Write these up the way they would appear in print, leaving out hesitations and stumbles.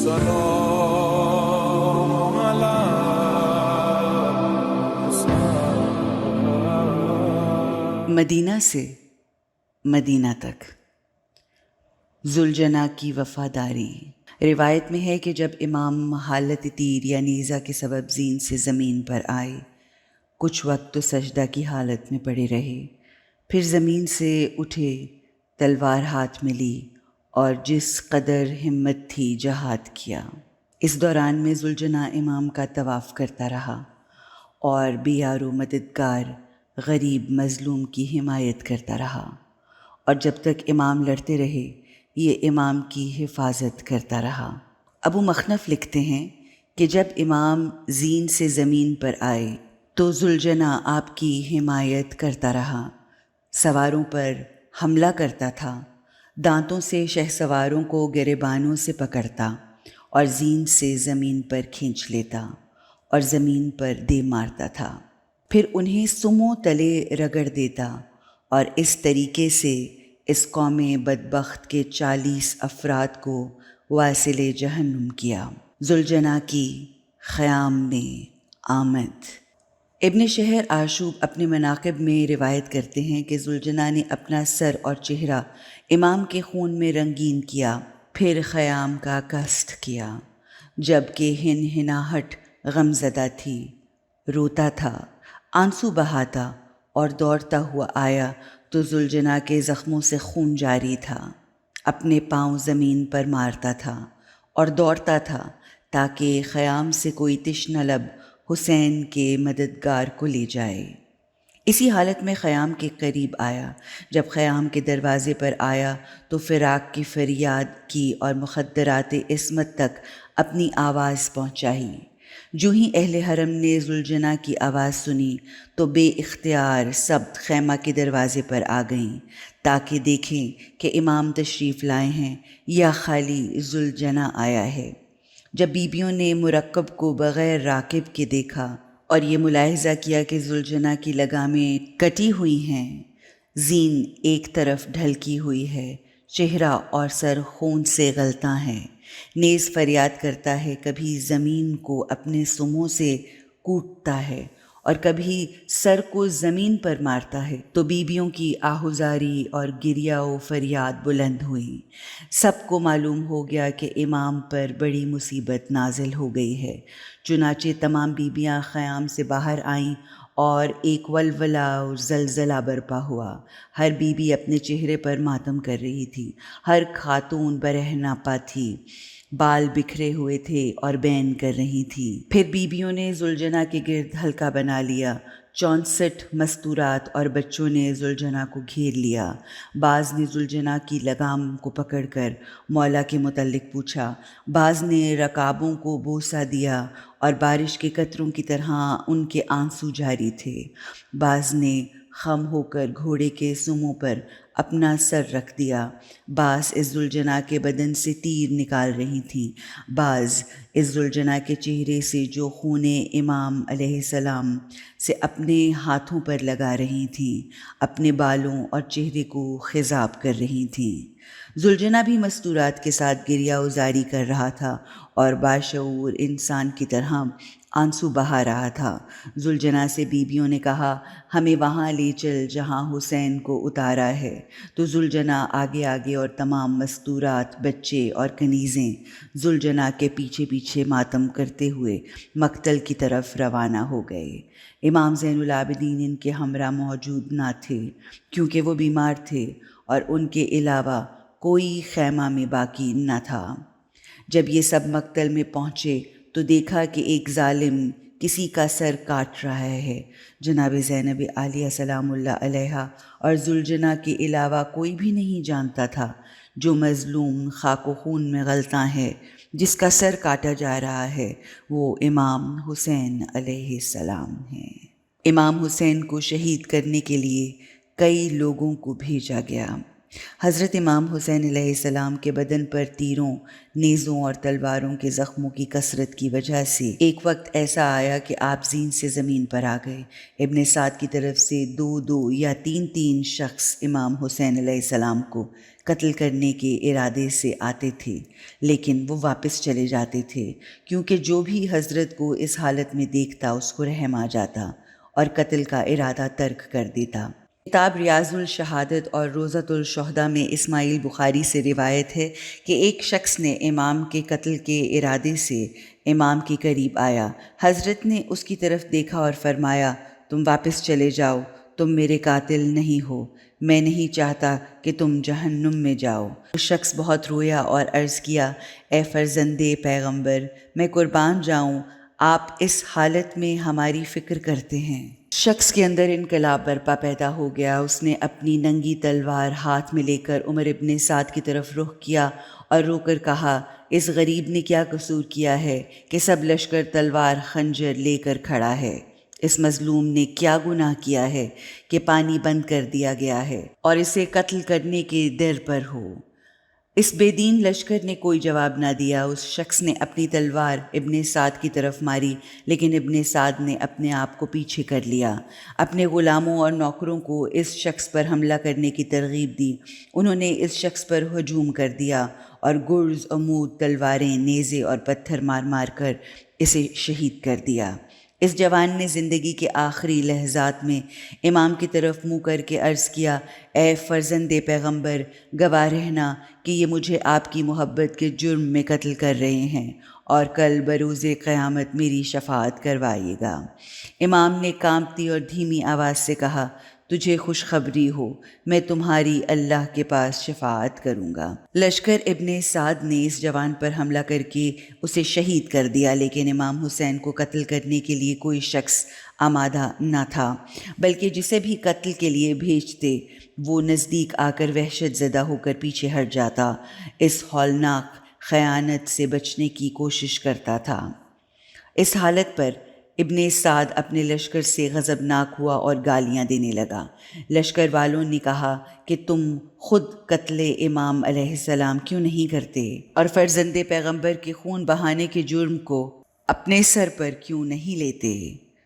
سلام علی مدینہ سے مدینہ تک ذوالجناح کی وفاداری۔ روایت میں ہے کہ جب امام حالت تیر یا نیزہ کے سبب زین سے زمین پر آئے، کچھ وقت تو سجدہ کی حالت میں پڑے رہے، پھر زمین سے اٹھے، تلوار ہاتھ میں لی اور جس قدر ہمت تھی جہاد کیا۔ اس دوران میں ذوالجناح امام کا طواف کرتا رہا اور بے یارو مددگار غریب مظلوم کی حمایت کرتا رہا، اور جب تک امام لڑتے رہے یہ امام کی حفاظت کرتا رہا۔ ابو مخنف لکھتے ہیں کہ جب امام زین سے زمین پر آئے تو ذوالجناح آپ کی حمایت کرتا رہا، سواروں پر حملہ کرتا تھا، دانتوں سے شہسواروں کو گریبانوں سے پکڑتا اور زین سے زمین پر کھینچ لیتا اور زمین پر دے مارتا تھا، پھر انہیں سموں تلے رگڑ دیتا، اور اس طریقے سے اس قوم بدبخت کے 40 افراد کو واصل جہنم کیا۔ ذوالجناح کی خیام میں آمد۔ ابن شہر آشوب اپنے مناقب میں روایت کرتے ہیں کہ ذوالجناح نے اپنا سر اور چہرہ امام کے خون میں رنگین کیا، پھر خیام کا قصد کیا، جب کہ ہنہناہٹ غمزدہ تھی، روتا تھا، آنسو بہاتا اور دوڑتا ہوا آیا تو ذوالجناح کے زخموں سے خون جاری تھا، اپنے پاؤں زمین پر مارتا تھا اور دوڑتا تھا تاکہ خیام سے کوئی تشنہ لب حسین کے مددگار کو لے جائے۔ اسی حالت میں خیام کے قریب آیا، جب خیام کے دروازے پر آیا تو فراق کی فریاد کی اور مخدرات عصمت تک اپنی آواز پہنچائی۔ جو ہی اہل حرم نے ذوالجناح کی آواز سنی تو بے اختیار سب خیمہ کے دروازے پر آ گئیں تاکہ دیکھیں کہ امام تشریف لائے ہیں یا خالی ذوالجناح آیا ہے۔ جب بیبیوں نے مرکب کو بغیر راکب کے دیکھا اور یہ ملاحظہ کیا کہ ذوالجناح کی لگامیں کٹی ہوئی ہیں، زین ایک طرف ڈھلکی ہوئی ہے، چہرہ اور سر خون سے غلطاں ہے، نیز فریاد کرتا ہے، کبھی زمین کو اپنے سموں سے کوٹتا ہے اور کبھی سر کو زمین پر مارتا ہے، تو بیبیوں کی آہوزاری اور گریہ و فریاد بلند ہوئی۔ سب کو معلوم ہو گیا کہ امام پر بڑی مصیبت نازل ہو گئی ہے، چنانچہ تمام بیبیاں خیام سے باہر آئیں اور ایک ولولہ اور زلزلہ برپا ہوا۔ ہر بیوی اپنے چہرے پر ماتم کر رہی تھی، ہر خاتون برہناپا تھی، بال بکھرے ہوئے تھے اور بین کر رہی تھی۔ پھر بیبیوں نے ذوالجناح کے گرد حلقہ بنا لیا، 64 مستورات اور بچوں نے ذوالجناح کو گھیر لیا۔ بعض نے ذوالجناح کی لگام کو پکڑ کر مولا کے متعلق پوچھا، بعض نے رکابوں کو بوسہ دیا اور بارش کے قطروں کی طرح ان کے آنسو جاری تھے، بعض نے خم ہو کر گھوڑے کے سموں پر اپنا سر رکھ دیا، بعض اس ذوالجناح کے بدن سے تیر نکال رہی تھیں، بعض اس ذوالجناح کے چہرے سے جو خون امام علیہ السلام سے اپنے ہاتھوں پر لگا رہی تھیں، اپنے بالوں اور چہرے کو خضاب کر رہی تھیں۔ ذوالجناح بھی مستورات کے ساتھ گریہ وزاری کر رہا تھا اور باشعور انسان کی طرح آنسو بہا رہا تھا۔ ذوالجناح سے بیبیوں نے کہا، ہمیں وہاں لے چل جہاں حسین کو اتارا ہے، تو ذوالجناح آگے آگے اور تمام مستورات، بچے اور کنیزیں ذوالجناح کے پیچھے پیچھے ماتم کرتے ہوئے مقتل کی طرف روانہ ہو گئے۔ امام زین العابدین ان کے ہمراہ موجود نہ تھے کیونکہ وہ بیمار تھے اور ان کے علاوہ کوئی خیمہ میں باقی نہ تھا۔ جب یہ سب مقتل میں پہنچے تو دیکھا کہ ایک ظالم کسی کا سر کاٹ رہا ہے۔ جناب زینب عالیہ سلام اللہ علیہا اور ذوالجناح کے علاوہ کوئی بھی نہیں جانتا تھا جو مظلوم خاک و خون میں غلطاں ہے، جس کا سر کاٹا جا رہا ہے، وہ امام حسین علیہ السلام ہیں۔ امام حسین کو شہید کرنے کے لیے کئی لوگوں کو بھیجا گیا۔ حضرت امام حسین علیہ السلام کے بدن پر تیروں، نیزوں اور تلواروں کے زخموں کی کثرت کی وجہ سے ایک وقت ایسا آیا کہ آپ زین سے زمین پر آ گئے۔ ابن سعد کی طرف سے 2 یا 3 شخص امام حسین علیہ السلام کو قتل کرنے کے ارادے سے آتے تھے، لیکن وہ واپس چلے جاتے تھے، کیونکہ جو بھی حضرت کو اس حالت میں دیکھتا اس کو رحم آ جاتا اور قتل کا ارادہ ترک کر دیتا۔ کتاب ریاض الشہادت اور روضۃ الشہداء میں اسماعیل بخاری سے روایت ہے کہ ایک شخص نے امام کے قتل کے ارادے سے امام کے قریب آیا۔ حضرت نے اس کی طرف دیکھا اور فرمایا، تم واپس چلے جاؤ، تم میرے قاتل نہیں ہو، میں نہیں چاہتا کہ تم جہنم میں جاؤ۔ وہ شخص بہت رویا اور عرض کیا، اے فرزند پیغمبر، میں قربان جاؤں، آپ اس حالت میں ہماری فکر کرتے ہیں۔ شخص کے اندر انقلاب برپا پیدا ہو گیا۔ اس نے اپنی ننگی تلوار ہاتھ میں لے کر عمر ابن سعد کی طرف رخ کیا اور رو کر کہا، اس غریب نے کیا قصور کیا ہے کہ سب لشکر تلوار خنجر لے کر کھڑا ہے؟ اس مظلوم نے کیا گناہ کیا ہے کہ پانی بند کر دیا گیا ہے اور اسے قتل کرنے کے در پر ہو؟ اس بے دین لشکر نے کوئی جواب نہ دیا۔ اس شخص نے اپنی تلوار ابن سعد کی طرف ماری، لیکن ابن سعد نے اپنے آپ کو پیچھے کر لیا۔ اپنے غلاموں اور نوکروں کو اس شخص پر حملہ کرنے کی ترغیب دی۔ انہوں نے اس شخص پر ہجوم کر دیا اور گرز، عمود، تلواریں، نیزے اور پتھر مار مار کر اسے شہید کر دیا۔ اس جوان نے زندگی کے آخری لحظات میں امام کی طرف منہ کر کے عرض کیا، اے فرزند پیغمبر، گواہ رہنا کہ یہ مجھے آپ کی محبت کے جرم میں قتل کر رہے ہیں اور کل بروز قیامت میری شفاعت کروائیے گا۔ امام نے کانپتی اور دھیمی آواز سے کہا، تجھے خوشخبری ہو، میں تمہاری اللہ کے پاس شفاعت کروں گا۔ لشکر ابن سعد نے اس جوان پر حملہ کر کے اسے شہید کر دیا، لیکن امام حسین کو قتل کرنے کے لیے کوئی شخص آمادہ نہ تھا، بلکہ جسے بھی قتل کے لیے بھیجتے وہ نزدیک آ کر وحشت زدہ ہو کر پیچھے ہٹ جاتا، اس ہولناک خیانت سے بچنے کی کوشش کرتا تھا۔ اس حالت پر ابن سعد اپنے لشکر سے غضبناک ہوا اور گالیاں دینے لگا۔ لشکر والوں نے کہا کہ تم خود قتل امام علیہ السلام کیوں نہیں کرتے اور فرزند پیغمبر کے خون بہانے کے جرم کو اپنے سر پر کیوں نہیں لیتے؟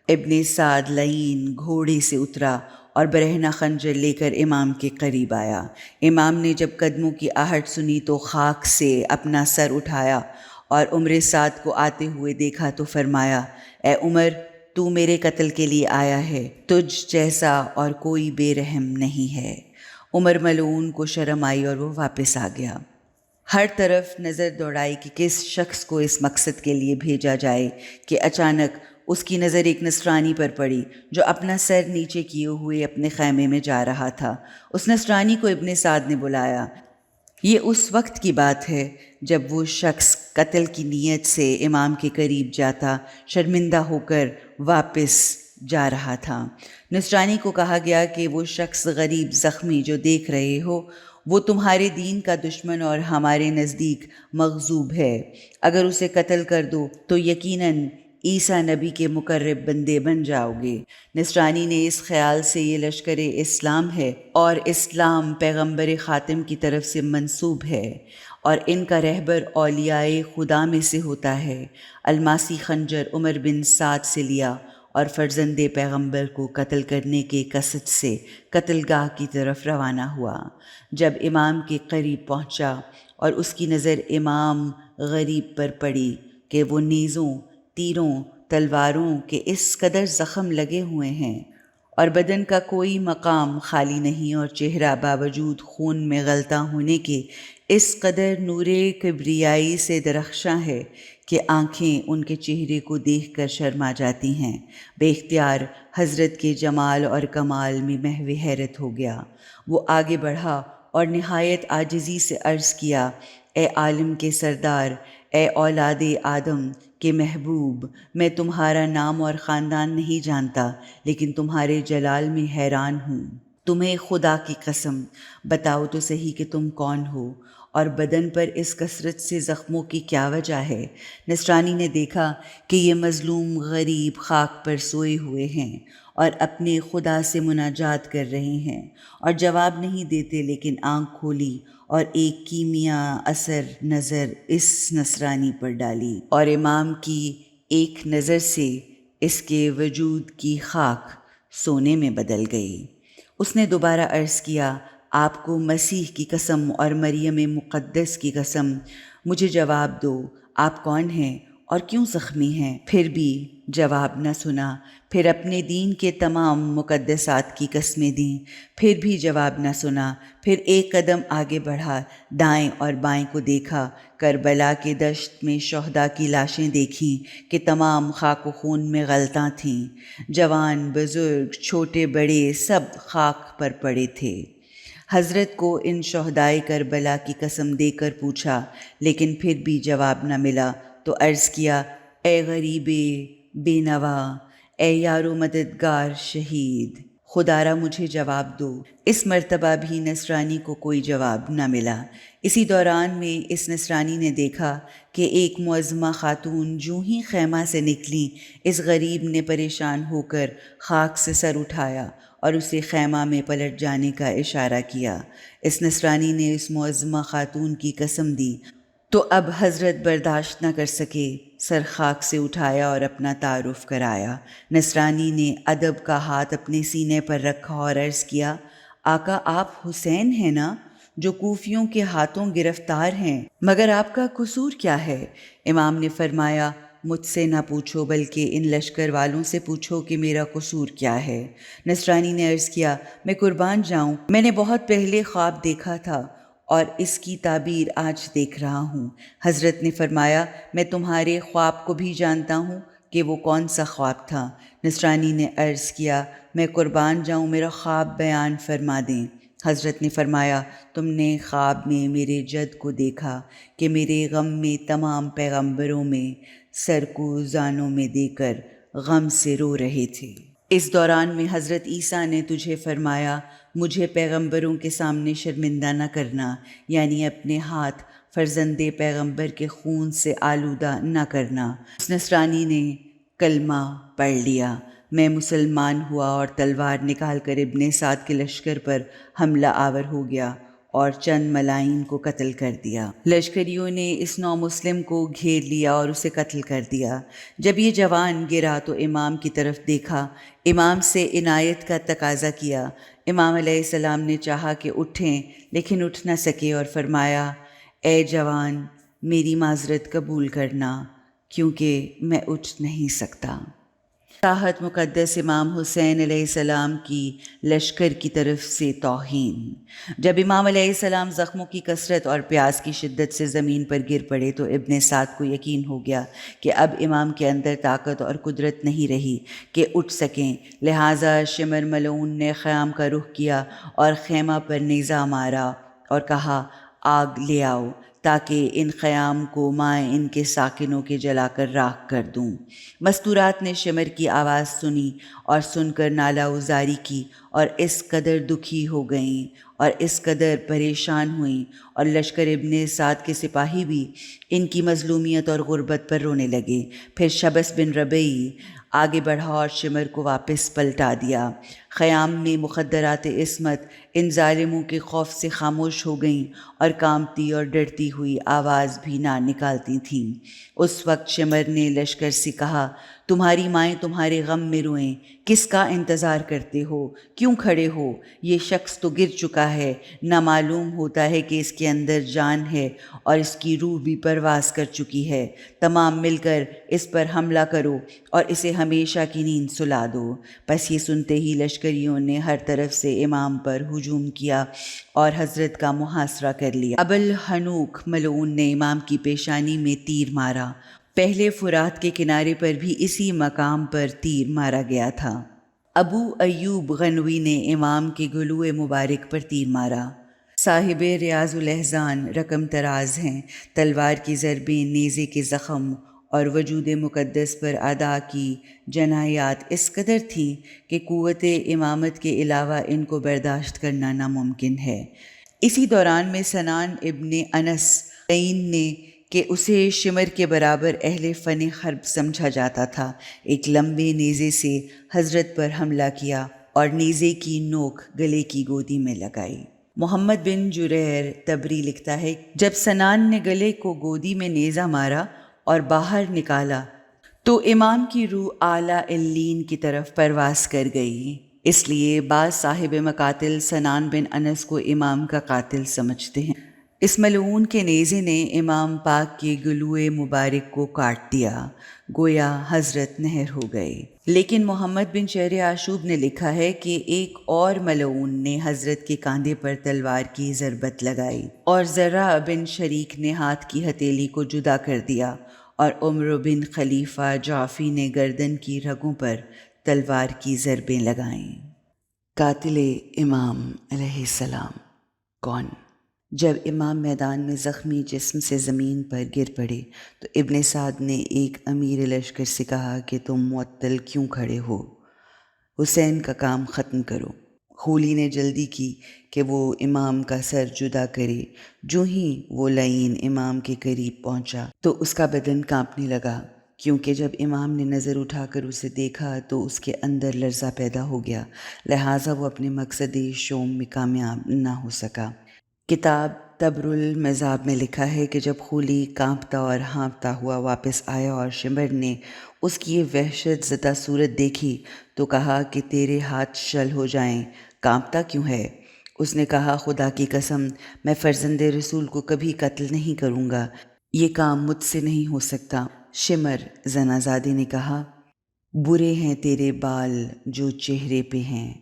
ابن سعد لعین گھوڑے سے اترا اور برہنہ خنجر لے کر امام کے قریب آیا۔ امام نے جب قدموں کی آہٹ سنی تو خاک سے اپنا سر اٹھایا اور عمر سعد کو آتے ہوئے دیکھا تو فرمایا، اے عمر، تو میرے قتل کے لیے آیا ہے، تجھ جیسا اور کوئی بے رحم نہیں ہے۔ عمر ملعون کو شرم آئی اور وہ واپس آ گیا۔ ہر طرف نظر دوڑائی کہ کس شخص کو اس مقصد کے لیے بھیجا جائے کہ اچانک اس کی نظر ایک نصرانی پر پڑی جو اپنا سر نیچے کیے ہوئے اپنے خیمے میں جا رہا تھا۔ اس نصرانی کو ابن سعد نے بلایا۔ یہ اس وقت کی بات ہے جب وہ شخص قتل کی نیت سے امام کے قریب جاتا شرمندہ ہو کر واپس جا رہا تھا۔ نصرانی کو کہا گیا کہ وہ شخص غریب زخمی جو دیکھ رہے ہو وہ تمہارے دین کا دشمن اور ہمارے نزدیک مغضوب ہے، اگر اسے قتل کر دو تو یقیناً عیسیٰ نبی کے مقرب بندے بن جاؤ گے۔ نصرانی نے اس خیال سے یہ لشکر اسلام ہے اور اسلام پیغمبر خاتم کی طرف سے منسوب ہے اور ان کا رہبر اولیاء خدا میں سے ہوتا ہے، الماسی خنجر عمر بن سعد سے لیا اور فرزند پیغمبر کو قتل کرنے کے قصد سے قتل گاہ کی طرف روانہ ہوا۔ جب امام کے قریب پہنچا اور اس کی نظر امام غریب پر پڑی کہ وہ نیزوں، تیروں، تلواروں کے اس قدر زخم لگے ہوئے ہیں اور بدن کا کوئی مقام خالی نہیں اور چہرہ باوجود خون میں غلطہ ہونے کے اس قدر نور کبریائی سے درخشاں ہے کہ آنکھیں ان کے چہرے کو دیکھ کر شرما جاتی ہیں، بے اختیار حضرت کے جمال اور کمال میں محو حیرت ہو گیا۔ وہ آگے بڑھا اور نہایت عاجزی سے عرض کیا، اے عالم کے سردار، اے اولاد آدم کے محبوب، میں تمہارا نام اور خاندان نہیں جانتا، لیکن تمہارے جلال میں حیران ہوں۔ تمہیں خدا کی قسم بتاؤ تو صحیح کہ تم کون ہو اور بدن پر اس کثرت سے زخموں کی کیا وجہ ہے؟ نصرانی نے دیکھا کہ یہ مظلوم غریب خاک پر سوئے ہوئے ہیں اور اپنے خدا سے مناجات کر رہے ہیں اور جواب نہیں دیتے، لیکن آنکھ کھولی اور ایک کیمیا اثر نظر اس نصرانی پر ڈالی، اور امام کی ایک نظر سے اس کے وجود کی خاک سونے میں بدل گئی۔ اس نے دوبارہ عرض کیا، آپ کو مسیح کی قسم اور مریم مقدس کی قسم، مجھے جواب دو، آپ کون ہیں اور کیوں زخمی ہیں؟ پھر بھی جواب نہ سنا۔ پھر اپنے دین کے تمام مقدسات کی قسمیں دیں، پھر بھی جواب نہ سنا۔ پھر ایک قدم آگے بڑھا، دائیں اور بائیں کو دیکھا، کربلا کے دشت میں شہداء کی لاشیں دیکھیں کہ تمام خاک و خون میں غلطاں تھیں، جوان بزرگ چھوٹے بڑے سب خاک پر پڑے تھے۔ حضرت کو ان شہدائے کربلا کی قسم دے کر پوچھا، لیکن پھر بھی جواب نہ ملا، تو عرض کیا، اے غریب بے نوا، اے یار و مددگار شہید، خدا را مجھے جواب دو۔ اس مرتبہ بھی نصرانی کو کوئی جواب نہ ملا۔ اسی دوران میں اس نصرانی نے دیکھا کہ ایک معظمہ خاتون جوں ہی خیمہ سے نکلیں، اس غریب نے پریشان ہو کر خاک سے سر اٹھایا اور اسے خیمہ میں پلٹ جانے کا اشارہ کیا۔ اس نصرانی نے اس معظمہ خاتون کی قسم دی تو اب حضرت برداشت نہ کر سکے، سر خاک سے اٹھایا اور اپنا تعارف کرایا۔ نصرانی نے ادب کا ہاتھ اپنے سینے پر رکھا اور عرض کیا، آقا آپ حسین ہیں نا، جو کوفیوں کے ہاتھوں گرفتار ہیں؟ مگر آپ کا قصور کیا ہے؟ امام نے فرمایا، مجھ سے نہ پوچھو بلکہ ان لشکر والوں سے پوچھو کہ میرا قصور کیا ہے۔ نصرانی نے عرض کیا، میں قربان جاؤں، میں نے بہت پہلے خواب دیکھا تھا اور اس کی تعبیر آج دیکھ رہا ہوں۔ حضرت نے فرمایا، میں تمہارے خواب کو بھی جانتا ہوں کہ وہ کون سا خواب تھا۔ نصرانی نے عرض کیا، میں قربان جاؤں، میرا خواب بیان فرما دیں۔ حضرت نے فرمایا، تم نے خواب میں میرے جد کو دیکھا کہ میرے غم میں تمام پیغمبروں میں سر کو زانوں میں دے کر غم سے رو رہے تھے۔ اس دوران میں حضرت عیسیٰ نے تجھے فرمایا، مجھے پیغمبروں کے سامنے شرمندہ نہ کرنا، یعنی اپنے ہاتھ فرزند پیغمبر کے خون سے آلودہ نہ کرنا۔ اس نصرانی نے کلمہ پڑھ لیا، میں مسلمان ہوا اور تلوار نکال کر ابن سعد کے لشکر پر حملہ آور ہو گیا اور چند ملائن کو قتل کر دیا۔ لشکریوں نے اس نو مسلم کو گھیر لیا اور اسے قتل کر دیا۔ جب یہ جوان گرا تو امام کی طرف دیکھا، امام سے عنایت کا تقاضا کیا۔ امام علیہ السلام نے چاہا کہ اٹھیں، لیکن اٹھ نہ سکے اور فرمایا، اے جوان، میری معذرت قبول کرنا، کیونکہ میں اٹھ نہیں سکتا۔ طاعت مقدس امام حسین علیہ السلام کی لشکر کی طرف سے توہین۔ جب امام علیہ السلام زخموں کی کثرت اور پیاس کی شدت سے زمین پر گر پڑے تو ابن سعد کو یقین ہو گیا کہ اب امام کے اندر طاقت اور قدرت نہیں رہی کہ اٹھ سکیں، لہٰذا شمر ملعون نے خیام کا رخ کیا اور خیمہ پر نیزہ مارا اور کہا، آگ لے آؤ تاکہ ان خیام کو میں ان کے ساکنوں کے جلا کر راکھ کر دوں۔ مستورات نے شمر کی آواز سنی اور سن کر نالہ ازاری کی اور اس قدر دکھی ہو گئیں اور اس قدر پریشان ہوئیں، اور لشکر ابن سعد کے سپاہی بھی ان کی مظلومیت اور غربت پر رونے لگے۔ پھر شبس بن ربیع آگے بڑھا اور شمر کو واپس پلٹا دیا۔ خیام میں مخدرات عصمت ان ظالموں کے خوف سے خاموش ہو گئیں اور کانپتی اور ڈرتی ہوئی آواز بھی نہ نکالتی تھیں۔ اس وقت شمر نے لشکر سے کہا، تمہاری مائیں تمہارے غم میں روئیں، کس کا انتظار کرتے ہو؟ کیوں کھڑے ہو؟ یہ شخص تو گر چکا ہے، نہ معلوم ہوتا ہے کہ اس کے اندر جان ہے اور اس کی روح بھی پرواز کر چکی ہے۔ تمام مل کر اس پر حملہ کرو اور اسے ہمیشہ کی نیند سلا دو۔ پس یہ سنتے ہی لشکریوں نے ہر طرف سے امام پر ہجوم کیا اور حضرت کا محاصرہ کر لیا۔ ابوالحنوک ملعون نے امام کی پیشانی میں تیر مارا۔ پہلے فرات کے کنارے پر بھی اسی مقام پر تیر مارا گیا تھا۔ ابو ایوب غنوی نے امام کے گلوئے مبارک پر تیر مارا۔ صاحب ریاض الاحزان رقم تراز ہیں، تلوار کی ضربیں، نیزے کے زخم اور وجود مقدس پر ادا کی جنایات اس قدر تھیں کہ قوت امامت کے علاوہ ان کو برداشت کرنا ناممکن ہے۔ اسی دوران میں سنان ابن انس عین نے کہ اسے شمر کے برابر اہل فن حرب سمجھا جاتا تھا، ایک لمبے نیزے سے حضرت پر حملہ کیا اور نیزے کی نوک گلے کی گودی میں لگائی۔ محمد بن جریر تبری لکھتا ہے، جب سنان نے گلے کو گودی میں نیزہ مارا اور باہر نکالا تو امام کی روح اعلیٰ علیین کی طرف پرواز کر گئی۔ اس لیے بعض صاحب مقاتل سنان بن انس کو امام کا قاتل سمجھتے ہیں۔ اس ملعون کے نیزے نے امام پاک کے گلوئے مبارک کو کاٹ دیا، گویا حضرت نہر ہو گئے۔ لیکن محمد بن شہر آشوب نے لکھا ہے کہ ایک اور ملعون نے حضرت کے کاندھے پر تلوار کی ضربت لگائی اور زرع بن شریک نے ہاتھ کی ہتھیلی کو جدا کر دیا، اور عمر بن خلیفہ جعفی نے گردن کی رگوں پر تلوار کی ضربیں لگائیں۔ قاتل امام علیہ السلام کون؟ جب امام میدان میں زخمی جسم سے زمین پر گر پڑے تو ابن سعد نے ایک امیر لشکر سے کہا کہ تم معطل کیوں کھڑے ہو؟ حسین کا کام ختم کرو۔ خولی نے جلدی کی کہ وہ امام کا سر جدا کرے۔ جو ہی وہ لعین امام کے قریب پہنچا تو اس کا بدن کانپنے لگا، کیونکہ جب امام نے نظر اٹھا کر اسے دیکھا تو اس کے اندر لرزہ پیدا ہو گیا، لہٰذا وہ اپنے مقصد شوم میں کامیاب نہ ہو سکا۔ کتاب تبر المذاب میں لکھا ہے کہ جب خولی کانپتا اور ہانپتا ہوا واپس آیا اور شمر نے اس کی یہ وحشت زدہ صورت دیکھی تو کہا کہ تیرے ہاتھ شل ہو جائیں، کانپتا کیوں ہے؟ اس نے کہا، خدا کی قسم میں فرزند رسول کو کبھی قتل نہیں کروں گا، یہ کام مجھ سے نہیں ہو سکتا۔ شمر زنازادے نے کہا، برے ہیں تیرے بال جو چہرے پہ ہیں،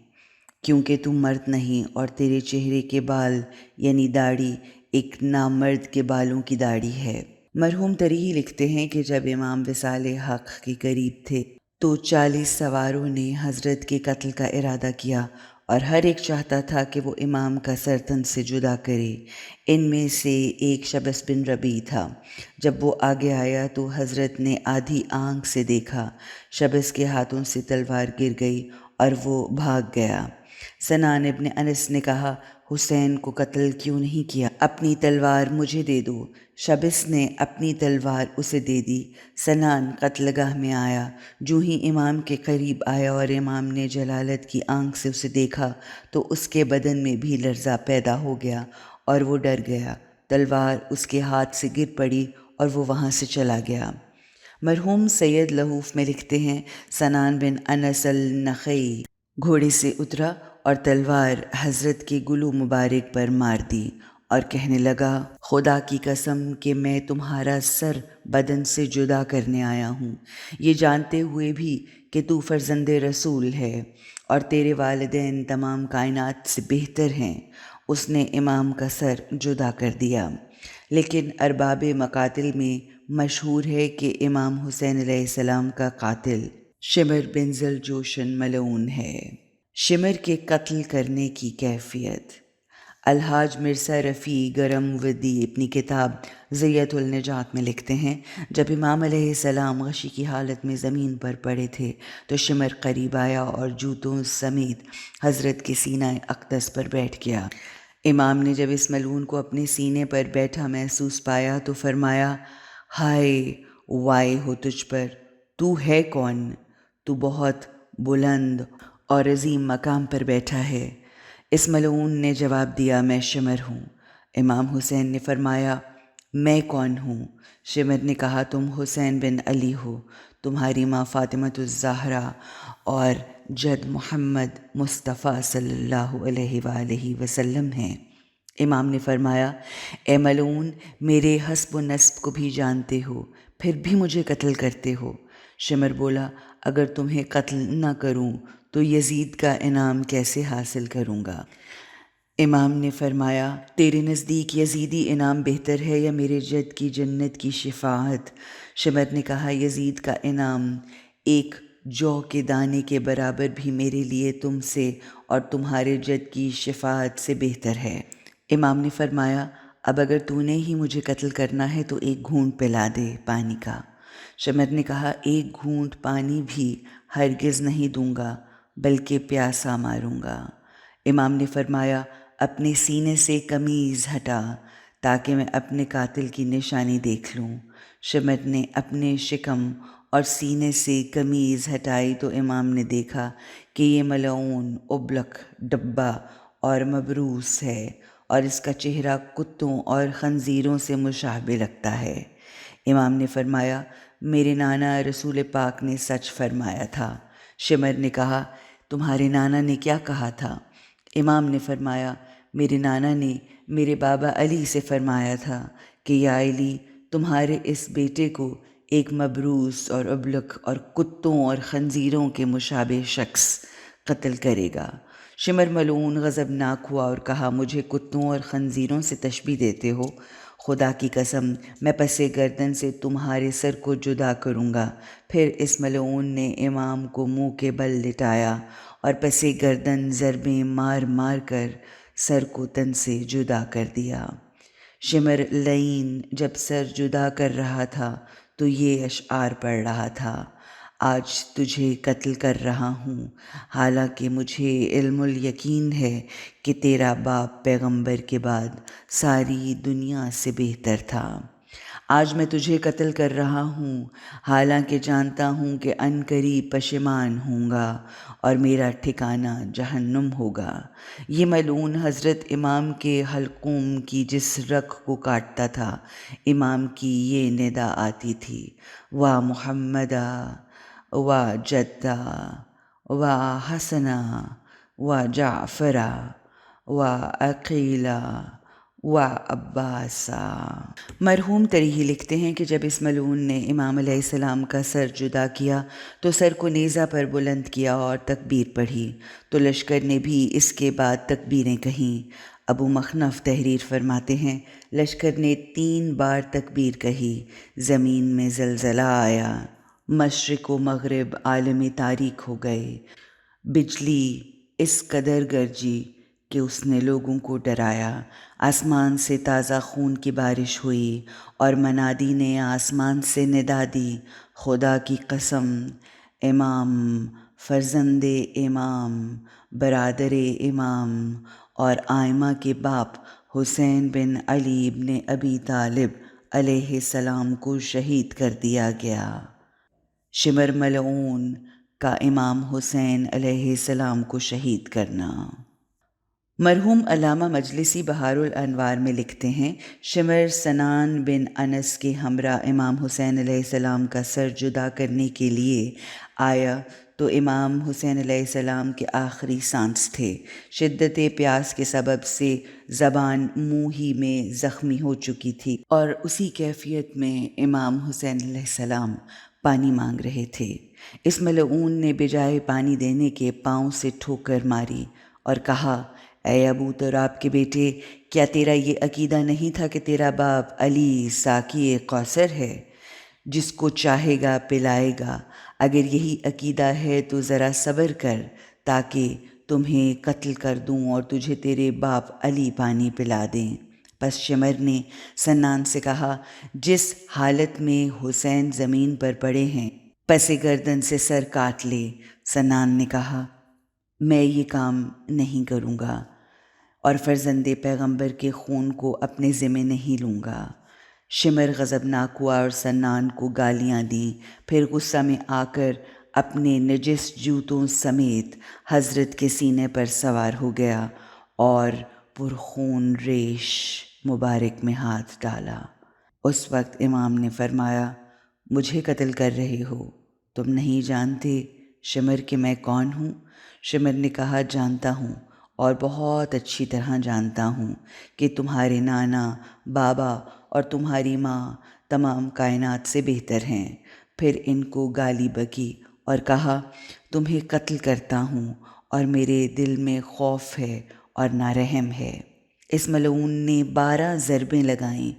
کیونکہ تو مرد نہیں اور تیرے چہرے کے بال یعنی داڑھی ایک نامرد کے بالوں کی داڑھی ہے۔ مرحوم تریہی لکھتے ہیں کہ جب امام وصال حق کے قریب تھے تو 40 سواروں نے حضرت کے قتل کا ارادہ کیا اور ہر ایک چاہتا تھا کہ وہ امام کا سر تن سے جدا کرے۔ ان میں سے ایک شبس بن ربیع تھا۔ جب وہ آگے آیا تو حضرت نے آدھی آنکھ سے دیکھا، شبس کے ہاتھوں سے تلوار گر گئی اور وہ بھاگ گیا۔ سنان ابن انس نے کہا، حسین کو قتل کیوں نہیں کیا؟ اپنی تلوار مجھے دے دو۔ شبس نے اپنی تلوار اسے دے دی۔ سنان قتل گاہ میں آیا، جو ہی امام کے قریب آیا اور امام نے جلالت کی آنکھ سے اسے دیکھا تو اس کے بدن میں بھی لرزہ پیدا ہو گیا اور وہ ڈر گیا۔ تلوار اس کے ہاتھ سے گر پڑی اور وہ وہاں سے چلا گیا۔ مرحوم سید لہوف میں لکھتے ہیں، سنان بن انس النخعی گھوڑے سے اترا اور تلوار حضرت کے گلو مبارک پر مار دی اور کہنے لگا، خدا کی قسم کہ میں تمہارا سر بدن سے جدا کرنے آیا ہوں، یہ جانتے ہوئے بھی کہ تو فرزند رسول ہے اور تیرے والدین تمام کائنات سے بہتر ہیں۔ اس نے امام کا سر جدا کر دیا۔ لیکن ارباب مقاتل میں مشہور ہے کہ امام حسین علیہ السلام کا قاتل شمر بن ذوالجوشن ملعون ہے۔ شمر کے قتل کرنے کی کیفیت۔ الحاج مرزا رفیع گرم ودی اپنی کتاب ذیۃ النجات میں لکھتے ہیں، جب امام علیہ السلام غشی کی حالت میں زمین پر پڑے تھے تو شمر قریب آیا اور جوتوں سمیت حضرت کے سینہ اقدس پر بیٹھ گیا۔ امام نے جب اس ملعون کو اپنے سینے پر بیٹھا محسوس پایا تو فرمایا، ہائے وائے ہو تجھ پر، تو ہے کون؟ تو بہت بلند اور عظیم مقام پر بیٹھا ہے۔ اس ملعون نے جواب دیا، میں شمر ہوں۔ امام حسین نے فرمایا، میں کون ہوں؟ شمر نے کہا، تم حسین بن علی ہو، تمہاری ماں فاطمۃ الزہرا اور جد محمد مصطفیٰ صلی اللہ علیہ وآلہ وسلم ہیں۔ امام نے فرمایا، اے ملعون، میرے حسب و نسب کو بھی جانتے ہو، پھر بھی مجھے قتل کرتے ہو۔ شمر بولا، اگر تمہیں قتل نہ کروں تو یزید کا انعام کیسے حاصل کروں گا؟ امام نے فرمایا، تیرے نزدیک یزیدی انعام بہتر ہے یا میرے جد کی جنت کی شفاعت؟ شمر نے کہا، یزید کا انعام ایک جو کے دانے کے برابر بھی میرے لیے تم سے اور تمہارے جد کی شفاعت سے بہتر ہے۔ امام نے فرمایا، اب اگر تو نے ہی مجھے قتل کرنا ہے تو ایک گھونٹ پلا دے پانی کا۔ شمر نے کہا، ایک گھونٹ پانی بھی ہرگز نہیں دوں گا بلکہ پیاسا ماروں گا۔ امام نے فرمایا، اپنے سینے سے قمیض ہٹا۔ تاکہ میں اپنے قاتل کی نشانی دیکھ لوں۔ شمر نے اپنے شکم اور سینے سے قمیض ہٹائی تو امام نے دیکھا کہ یہ ملعون ابلک ڈبہ اور مبروس ہے اور اس کا چہرہ کتوں اور خنزیروں سے مشابہ لگتا ہے۔ امام نے فرمایا، میرے نانا رسول پاک نے سچ فرمایا تھا۔ شمر نے کہا، تمہارے نانا نے کیا کہا تھا؟ امام نے فرمایا، میرے نانا نے میرے بابا علی سے فرمایا تھا کہ یا علی، تمہارے اس بیٹے کو ایک مبروس اور ابلک اور کتوں اور خنزیروں کے مشابہ شخص قتل کرے گا۔ شمر ملعون غضبناک ہوا اور کہا، مجھے کتوں اور خنزیروں سے تشبیہ دیتے ہو؟ خدا کی قسم، میں پس گردن سے تمہارے سر کو جدا کروں گا۔ پھر اس ملعون نے امام کو منہ کے بل لٹایا اور پس گردن ضربیں مار مار کر سر کو تن سے جدا کر دیا۔ شمر لعین جب سر جدا کر رہا تھا تو یہ اشعار پڑھ رہا تھا، آج تجھے قتل کر رہا ہوں، حالانکہ مجھے علم الیقین ہے کہ تیرا باپ پیغمبر کے بعد ساری دنیا سے بہتر تھا۔ آج میں تجھے قتل کر رہا ہوں، حالانکہ جانتا ہوں کہ عنقریب پشیمان ہوں گا اور میرا ٹھکانہ جہنم ہوگا۔ یہ ملعون حضرت امام کے حلقوم کی جس رگ کو کاٹتا تھا، امام کی یہ ندا آتی تھی، وا محمدا وا جدہ وا حسنا وا جعفرا وا عقیلا وا عباسا۔ مرحوم تریہی لکھتے ہیں کہ جب اس ملعون نے امام علیہ السلام کا سر جدا کیا تو سر کو نیزہ پر بلند کیا اور تکبیر پڑھی، تو لشکر نے بھی اس کے بعد تکبیریں کہیں۔ ابو مخنف تحریر فرماتے ہیں، لشکر نے 3 بار تکبیر کہی، زمین میں زلزلہ آیا، مشرق و مغرب عالم تاریک ہو گئے، بجلی اس قدر گرجی کہ اس نے لوگوں کو ڈرایا، آسمان سے تازہ خون کی بارش ہوئی اور منادی نے آسمان سے ندا دی، خدا کی قسم، امام، فرزند امام، برادر امام اور آئمہ کے باپ حسین بن علی بن ابی طالب علیہ السلام کو شہید کر دیا گیا۔ شمر ملعون کا امام حسین علیہ السلام کو شہید کرنا۔ مرحوم علامہ مجلسی بہار الانوار میں لکھتے ہیں، شمر سنان بن انس کے ہمراہ امام حسین علیہ السلام کا سر جدا کرنے کے لیے آیا تو امام حسین علیہ السلام کے آخری سانس تھے۔ شدت پیاس کے سبب سے زبان منہ ہی میں زخمی ہو چکی تھی اور اسی کیفیت میں امام حسین علیہ السلام پانی مانگ رہے تھے۔ اس ملعون نے بجائے پانی دینے کے پاؤں سے ٹھوکر ماری اور کہا، اے ابو تراب کے بیٹے، کیا تیرا یہ عقیدہ نہیں تھا کہ تیرا باپ علی ساقی کوثر ہے، جس کو چاہے گا پلائے گا؟ اگر یہی عقیدہ ہے تو ذرا صبر کر تاکہ تمہیں قتل کر دوں اور تجھے تیرے باپ علی پانی پلا دیں۔ پس شمر نے سنان سے کہا، جس حالت میں حسین زمین پر پڑے ہیں پس گردن سے سر کاٹ لے۔ سنان نے کہا، میں یہ کام نہیں کروں گا اور فرزند پیغمبر کے خون کو اپنے ذمہ نہیں لوں گا۔ شمر غضبناک ہوا اور سنان کو گالیاں دیں، پھر غصہ میں آ کر اپنے نجس جوتوں سمیت حضرت کے سینے پر سوار ہو گیا اور پرخون ریش مبارک میں ہاتھ ڈالا۔ اس وقت امام نے فرمایا، مجھے قتل کر رہے ہو؟ تم نہیں جانتے شمر کہ میں کون ہوں؟ شمر نے کہا، جانتا ہوں اور بہت اچھی طرح جانتا ہوں کہ تمہارے نانا، بابا اور تمہاری ماں تمام کائنات سے بہتر ہیں۔ پھر ان کو گالی بکی اور کہا، تمہیں قتل کرتا ہوں اور میرے دل میں خوف ہے اور نہ رحم ہے۔ اس ملعون نے 12 ضربیں لگائیں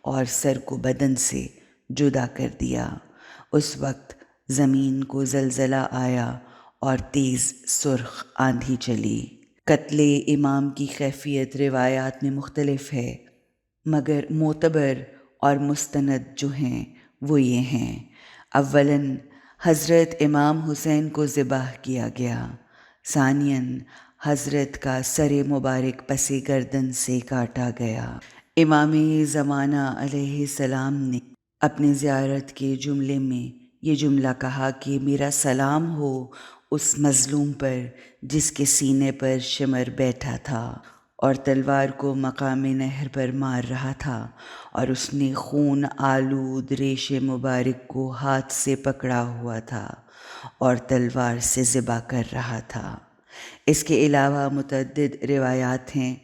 اور سر کو بدن سے جدا کر دیا۔ اس وقت زمین کو زلزلہ آیا اور تیز سرخ آندھی چلی۔ قتل امام کی کیفیت روایات میں مختلف ہے، مگر معتبر اور مستند جو ہیں وہ یہ ہیں۔ اولاً حضرت امام حسین کو ذبح کیا گیا، ثانیاً حضرت کا سر مبارک پس گردن سے کاٹا گیا۔ امام زمانہ علیہ السلام نے اپنی زیارت کے جملے میں یہ جملہ کہا کہ میرا سلام ہو اس مظلوم پر جس کے سینے پر شمر بیٹھا تھا اور تلوار کو مقام نہر پر مار رہا تھا، اور اس نے خون آلود ریش مبارک کو ہاتھ سے پکڑا ہوا تھا اور تلوار سے ذبح کر رہا تھا۔ اس کے علاوہ متعدد روایات ہیں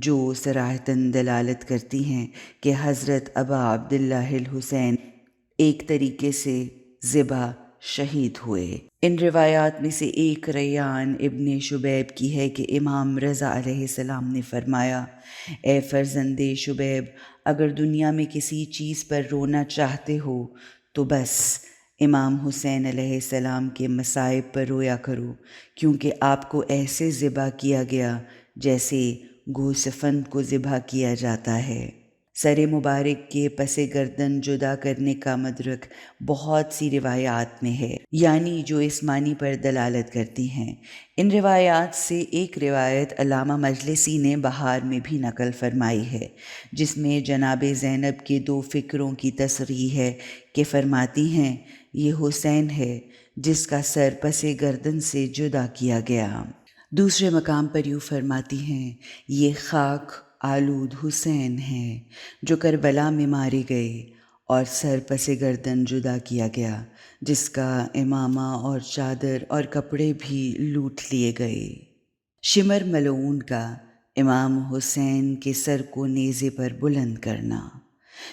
جو صراحتاً دلالت کرتی ہیں کہ حضرت ابا عبداللہ الحسین ایک طریقے سے ذبح شہید ہوئے۔ ان روایات میں سے ایک ریان ابن شبیب کی ہے کہ امام رضا علیہ السلام نے فرمایا، اے فرزند شبیب، اگر دنیا میں کسی چیز پر رونا چاہتے ہو تو بس امام حسین علیہ السلام کے مصائب پر رویا کرو، کیونکہ آپ کو ایسے ذبح کیا گیا جیسے گوسفند کو ذبح کیا جاتا ہے۔ سر مبارک کے پس گردن جدا کرنے کا مدرک بہت سی روایات میں ہے، یعنی جو اس معنی پر دلالت کرتی ہیں۔ ان روایات سے ایک روایت علامہ مجلسی نے بہار میں بھی نقل فرمائی ہے، جس میں جناب زینب کے دو فکروں کی تصریح ہے کہ فرماتی ہیں، یہ حسین ہے جس کا سر پس گردن سے جدا کیا گیا۔ دوسرے مقام پر یوں فرماتی ہیں، یہ خاک آلود حسین ہیں جو کربلا میں مارے گئے اور سر پس گردن جدا کیا گیا، جس کا امامہ اور چادر اور کپڑے بھی لوٹ لیے گئے۔ شمر ملعون کا امام حسین کے سر کو نیزے پر بلند کرنا۔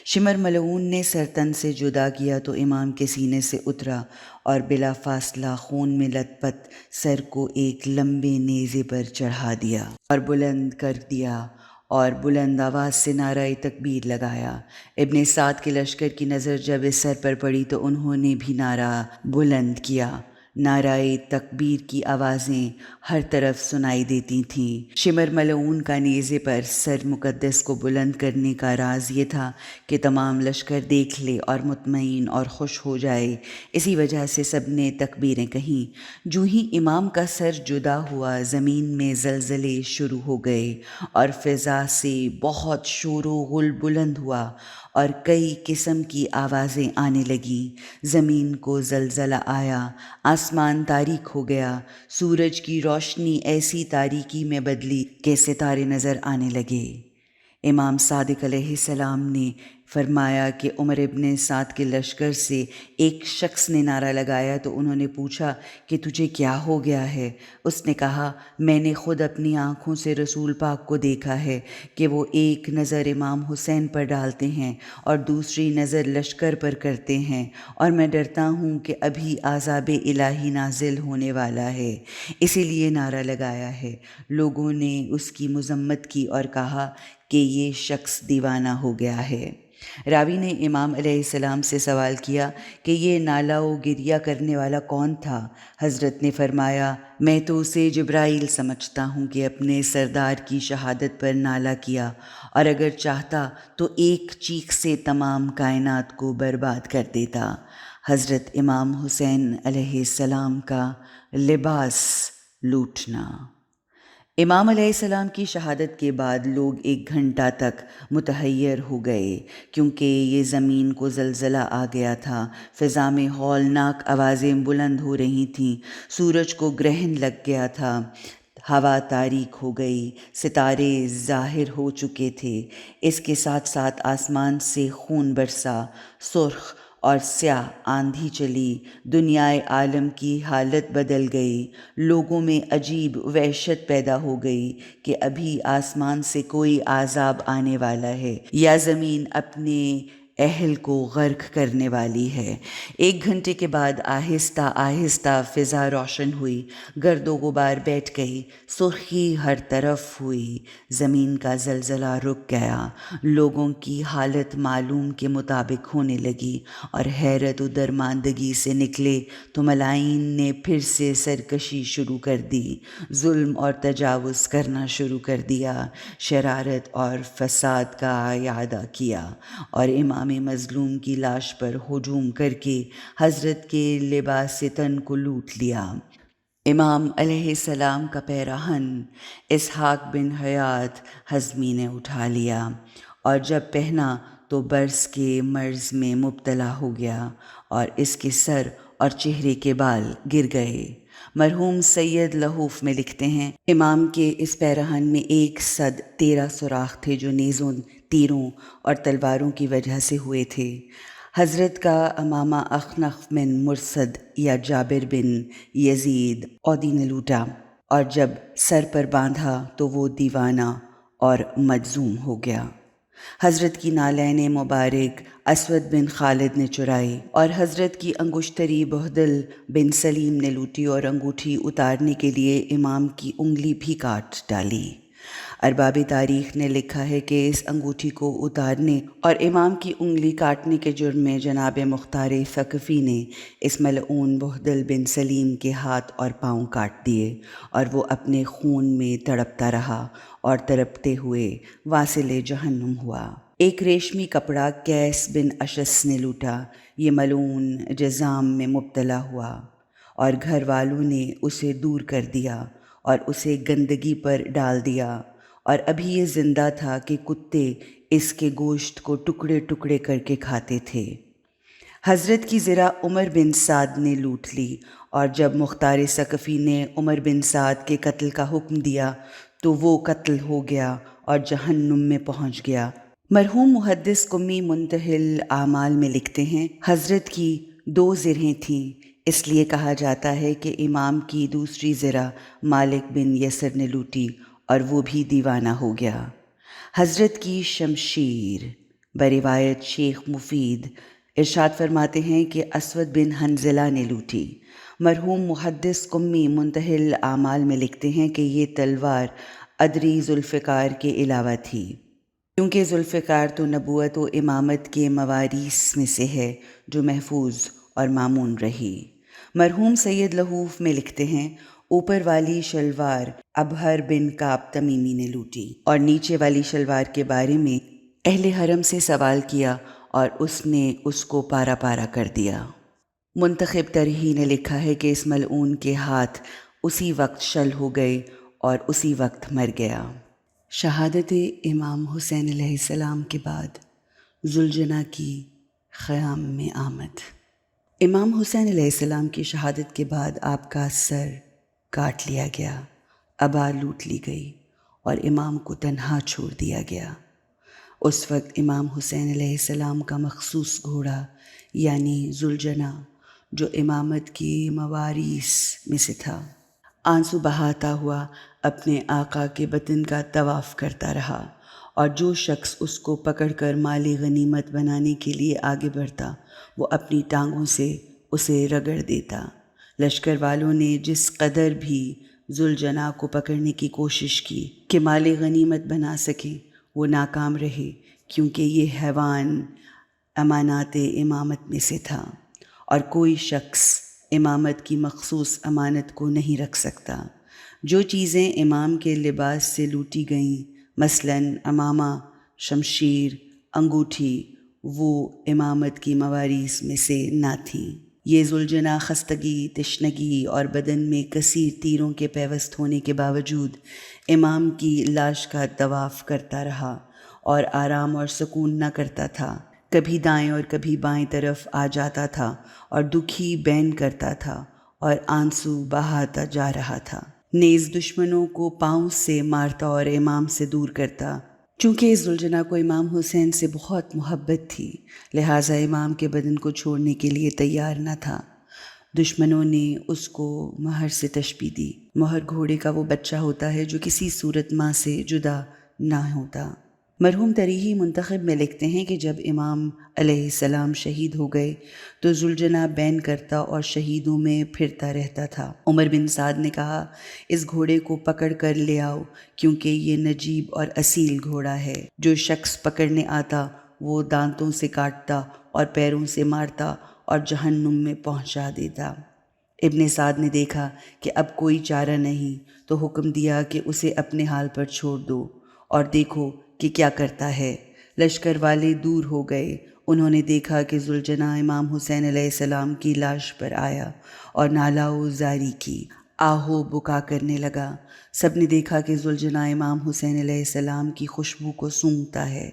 شمر ملعون نے سر تن سے جدا کیا تو امام کے سینے سے اترا اور بلا فاصلہ خون میں لت پت سر کو ایک لمبے نیزے پر چڑھا دیا اور بلند کر دیا اور بلند آواز سے نعرہ تکبیر لگایا۔ ابن سعد کے لشکر کی نظر جب اس سر پر پڑی تو انہوں نے بھی نعرہ بلند کیا۔ نعرہ تکبیر کی آوازیں ہر طرف سنائی دیتی تھیں۔ شمر ملعون کا نیزے پر سر مقدس کو بلند کرنے کا راز یہ تھا کہ تمام لشکر دیکھ لے اور مطمئن اور خوش ہو جائے، اسی وجہ سے سب نے تکبیریں کہیں۔ جو ہی امام کا سر جدا ہوا، زمین میں زلزلے شروع ہو گئے اور فضا سے بہت شور و غل بلند ہوا اور کئی قسم کی آوازیں آنے لگیں۔ زمین کو زلزلہ آیا، آسمان تاریک ہو گیا، سورج کی روشنی ایسی تاریکی میں بدلی کہ ستارے نظر آنے لگے۔ امام صادق علیہ السلام نے فرمایا کہ عمر ابن سعد کے لشکر سے ایک شخص نے نعرہ لگایا تو انہوں نے پوچھا کہ تجھے کیا ہو گیا ہے؟ اس نے کہا، میں نے خود اپنی آنکھوں سے رسول پاک کو دیکھا ہے کہ وہ ایک نظر امام حسین پر ڈالتے ہیں اور دوسری نظر لشکر پر کرتے ہیں، اور میں ڈرتا ہوں کہ ابھی عذاب الہی نازل ہونے والا ہے، اسی لیے نعرہ لگایا ہے۔ لوگوں نے اس کی مذمت کی اور کہا کہ یہ شخص دیوانہ ہو گیا ہے۔ راوی نے امام علیہ السلام سے سوال کیا کہ یہ نالہ و گریہ کرنے والا کون تھا؟ حضرت نے فرمایا، میں تو اسے جبرائیل سمجھتا ہوں کہ اپنے سردار کی شہادت پر نالہ کیا، اور اگر چاہتا تو ایک چیخ سے تمام کائنات کو برباد کر دیتا۔ حضرت امام حسین علیہ السلام کا لباس لوٹنا۔ امام علیہ السلام کی شہادت کے بعد لوگ 1 گھنٹہ تک متحیر ہو گئے، کیونکہ یہ زمین کو زلزلہ آ گیا تھا، فضا میں ہولناک آوازیں بلند ہو رہی تھیں، سورج کو گرہن لگ گیا تھا، ہوا تاریک ہو گئی، ستارے ظاہر ہو چکے تھے، اس کے ساتھ ساتھ آسمان سے خون برسا، سرخ اور سیاہ آندھی چلی، دنیائے عالم کی حالت بدل گئی، لوگوں میں عجیب وحشت پیدا ہو گئی کہ ابھی آسمان سے کوئی عذاب آنے والا ہے یا زمین اپنے اہل کو غرق کرنے والی ہے۔ 1 گھنٹے کے بعد آہستہ آہستہ فضا روشن ہوئی، گرد و غبار بیٹھ گئی، سرخی ہر طرف ہوئی، زمین کا زلزلہ رک گیا، لوگوں کی حالت معلوم کے مطابق ہونے لگی اور حیرت و درماندگی سے نکلے تو ملائین نے پھر سے سرکشی شروع کر دی، ظلم اور تجاوز کرنا شروع کر دیا، شرارت اور فساد کا اعادہ کیا اور امام مظلوم کی لاش پر ہجوم کر کے حضرت کے لباس تن کو لوٹ لیا۔ امام علیہ السلام کا پیراہن اسحاق بن حیات حزمی نے اٹھا لیا اور جب پہنا تو برس کے مرض میں مبتلا ہو گیا اور اس کے سر اور چہرے کے بال گر گئے۔ مرحوم سید لہوف میں لکھتے ہیں، امام کے اس پیرہن میں 113 سوراخ تھے جو نیزوں، تیروں اور تلواروں کی وجہ سے ہوئے تھے۔ حضرت کا امامہ اخنف بن مرصد یا جابر بن یزید عودی نے لوٹا، اور جب سر پر باندھا تو وہ دیوانہ اور مجذوم ہو گیا۔ حضرت کی نالین مبارک اسود بن خالد نے چرائی، اور حضرت کی انگشتری بہدل بن سلیم نے لوٹی اور انگوٹھی اتارنے کے لیے امام کی انگلی بھی کاٹ ڈالی۔ ارباب تاریخ نے لکھا ہے کہ اس انگوٹھی کو اتارنے اور امام کی انگلی کاٹنے کے جرم میں جناب مختار ثقفی نے اس ملعون بہدل بن سلیم کے ہاتھ اور پاؤں کاٹ دیے، اور وہ اپنے خون میں تڑپتا رہا اور تڑپتے ہوئے واصل جہنم ہوا۔ ایک ریشمی کپڑا قیس بن اشس نے لوٹا، یہ ملعون جذام میں مبتلا ہوا، اور گھر والوں نے اسے دور کر دیا اور اسے گندگی پر ڈال دیا، اور ابھی یہ زندہ تھا کہ کتے اس کے گوشت کو ٹکڑے ٹکڑے کر کے کھاتے تھے۔ حضرت کی زرہ عمر بن سعد نے لوٹ لی، اور جب مختار ثقفی نے عمر بن سعد کے قتل کا حکم دیا تو وہ قتل ہو گیا اور جہنم میں پہنچ گیا۔ مرحوم محدث قمی منتہی الاعمال میں لکھتے ہیں، حضرت کی 2 زرہیں تھیں، اس لیے کہا جاتا ہے کہ امام کی دوسری زرہ مالک بن یسر نے لوٹی اور وہ بھی دیوانہ ہو گیا۔ حضرت کی شمشیر بروایت شیخ مفید ارشاد فرماتے ہیں کہ اسود بن حنظلہ نے لوٹی۔ مرحوم محدث قمی منتہی الاعمال میں لکھتے ہیں کہ یہ تلوار ادری ذوالفقار کے علاوہ تھی، کیونکہ ذوالفقار تو نبوت و امامت کے مواریث میں سے ہے جو محفوظ اور مامون رہی۔ مرحوم سید لہوف میں لکھتے ہیں، اوپر والی شلوار ابہر بن کعب تمیمی نے لوٹی، اور نیچے والی شلوار کے بارے میں اہل حرم سے سوال کیا اور اس نے اس کو پارا پارا کر دیا۔ منتخب ترہی نے لکھا ہے کہ اس ملعون کے ہاتھ اسی وقت شل ہو گئے اور اسی وقت مر گیا۔ شہادت امام حسین علیہ السلام کے بعد ذوالجناح کی خیام میں آمد۔ امام حسین علیہ السلام کی شہادت کے بعد آپ کا سر کاٹ لیا گیا، عبا لوٹ لی گئی اور امام کو تنہا چھوڑ دیا گیا۔ اس وقت امام حسین علیہ السلام کا مخصوص گھوڑا یعنی ذوالجناح جو امامت کی مواریث میں سے تھا، آنسو بہاتا ہوا اپنے آقا کے بطن کا طواف کرتا رہا، اور جو شخص اس کو پکڑ کر مال غنیمت بنانے کے لیے آگے بڑھتا وہ اپنی ٹانگوں سے اسے رگڑ دیتا۔ لشکر والوں نے جس قدر بھی ذوالجناح کو پکڑنے کی کوشش کی کہ مال غنیمت بنا سکیں، وہ ناکام رہے، کیونکہ یہ حیوان امانات امامت میں سے تھا، اور کوئی شخص امامت کی مخصوص امانت کو نہیں رکھ سکتا۔ جو چیزیں امام کے لباس سے لوٹی گئیں، مثلاً امامہ، شمشیر، انگوٹھی، وہ امامت کی مواریث میں سے نہ تھیں۔ یہ ذوالجناح خستگی، تشنگی اور بدن میں کثیر تیروں کے پیوست ہونے کے باوجود امام کی لاش کا طواف کرتا رہا اور آرام اور سکون نہ کرتا تھا، کبھی دائیں اور کبھی بائیں طرف آ جاتا تھا اور دکھی بین کرتا تھا اور آنسو بہاتا جا رہا تھا، نیز دشمنوں کو پاؤں سے مارتا اور امام سے دور کرتا۔ چونکہ ذوالجناح کو امام حسین سے بہت محبت تھی، لہٰذا امام کے بدن کو چھوڑنے کے لیے تیار نہ تھا۔ دشمنوں نے اس کو مہر سے تشبیہ دی۔ مہر گھوڑے کا وہ بچہ ہوتا ہے جو کسی صورت ماں سے جدا نہ ہوتا۔ مرحوم تریحی منتخب میں لکھتے ہیں کہ جب امام علیہ السلام شہید ہو گئے تو ذوالجناح بین کرتا اور شہیدوں میں پھرتا رہتا تھا۔ عمر بن سعد نے کہا، اس گھوڑے کو پکڑ کر لے آؤ، کیونکہ یہ نجیب اور اصیل گھوڑا ہے۔ جو شخص پکڑنے آتا وہ دانتوں سے کاٹتا اور پیروں سے مارتا اور جہنم میں پہنچا دیتا۔ ابن سعد نے دیکھا کہ اب کوئی چارہ نہیں تو حکم دیا کہ اسے اپنے حال پر چھوڑ دو اور دیکھو کہ کیا کرتا ہے۔ لشکر والے دور ہو گئے، انہوں نے دیکھا کہ ذوالجناح امام حسین علیہ السلام کی لاش پر آیا اور نالہ و زاری کی۔ آہو بکا کرنے لگا۔ سب نے دیکھا کہ ذوالجناح امام حسین علیہ السلام کی خوشبو کو سونگھتا ہے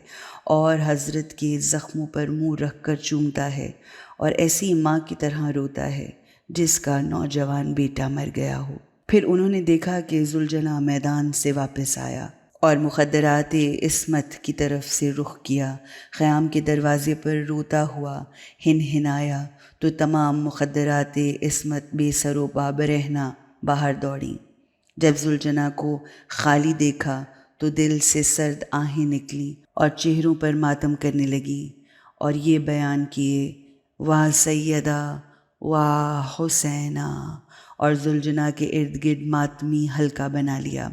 اور حضرت کے زخموں پر منہ رکھ کر چومتا ہے اور ایسی ماں کی طرح روتا ہے جس کا نوجوان بیٹا مر گیا ہو۔ پھر انہوں نے دیکھا کہ ذوالجناح میدان سے واپس آیا اور مخدرات عصمت کی طرف سے رخ کیا۔ خیام کے دروازے پر روتا ہوا ہنہنایا تو تمام مخدرات عصمت بے سر و پا برہنہ باہر دوڑیں۔ جب ذوالجناح کو خالی دیکھا تو دل سے سرد آہیں نکلیں اور چہروں پر ماتم کرنے لگیں اور یہ بیان کیے، واہ سیدہ واہ حسینہ، اور ذوالجناح کے ارد گرد ماتمی حلقہ بنا لیا۔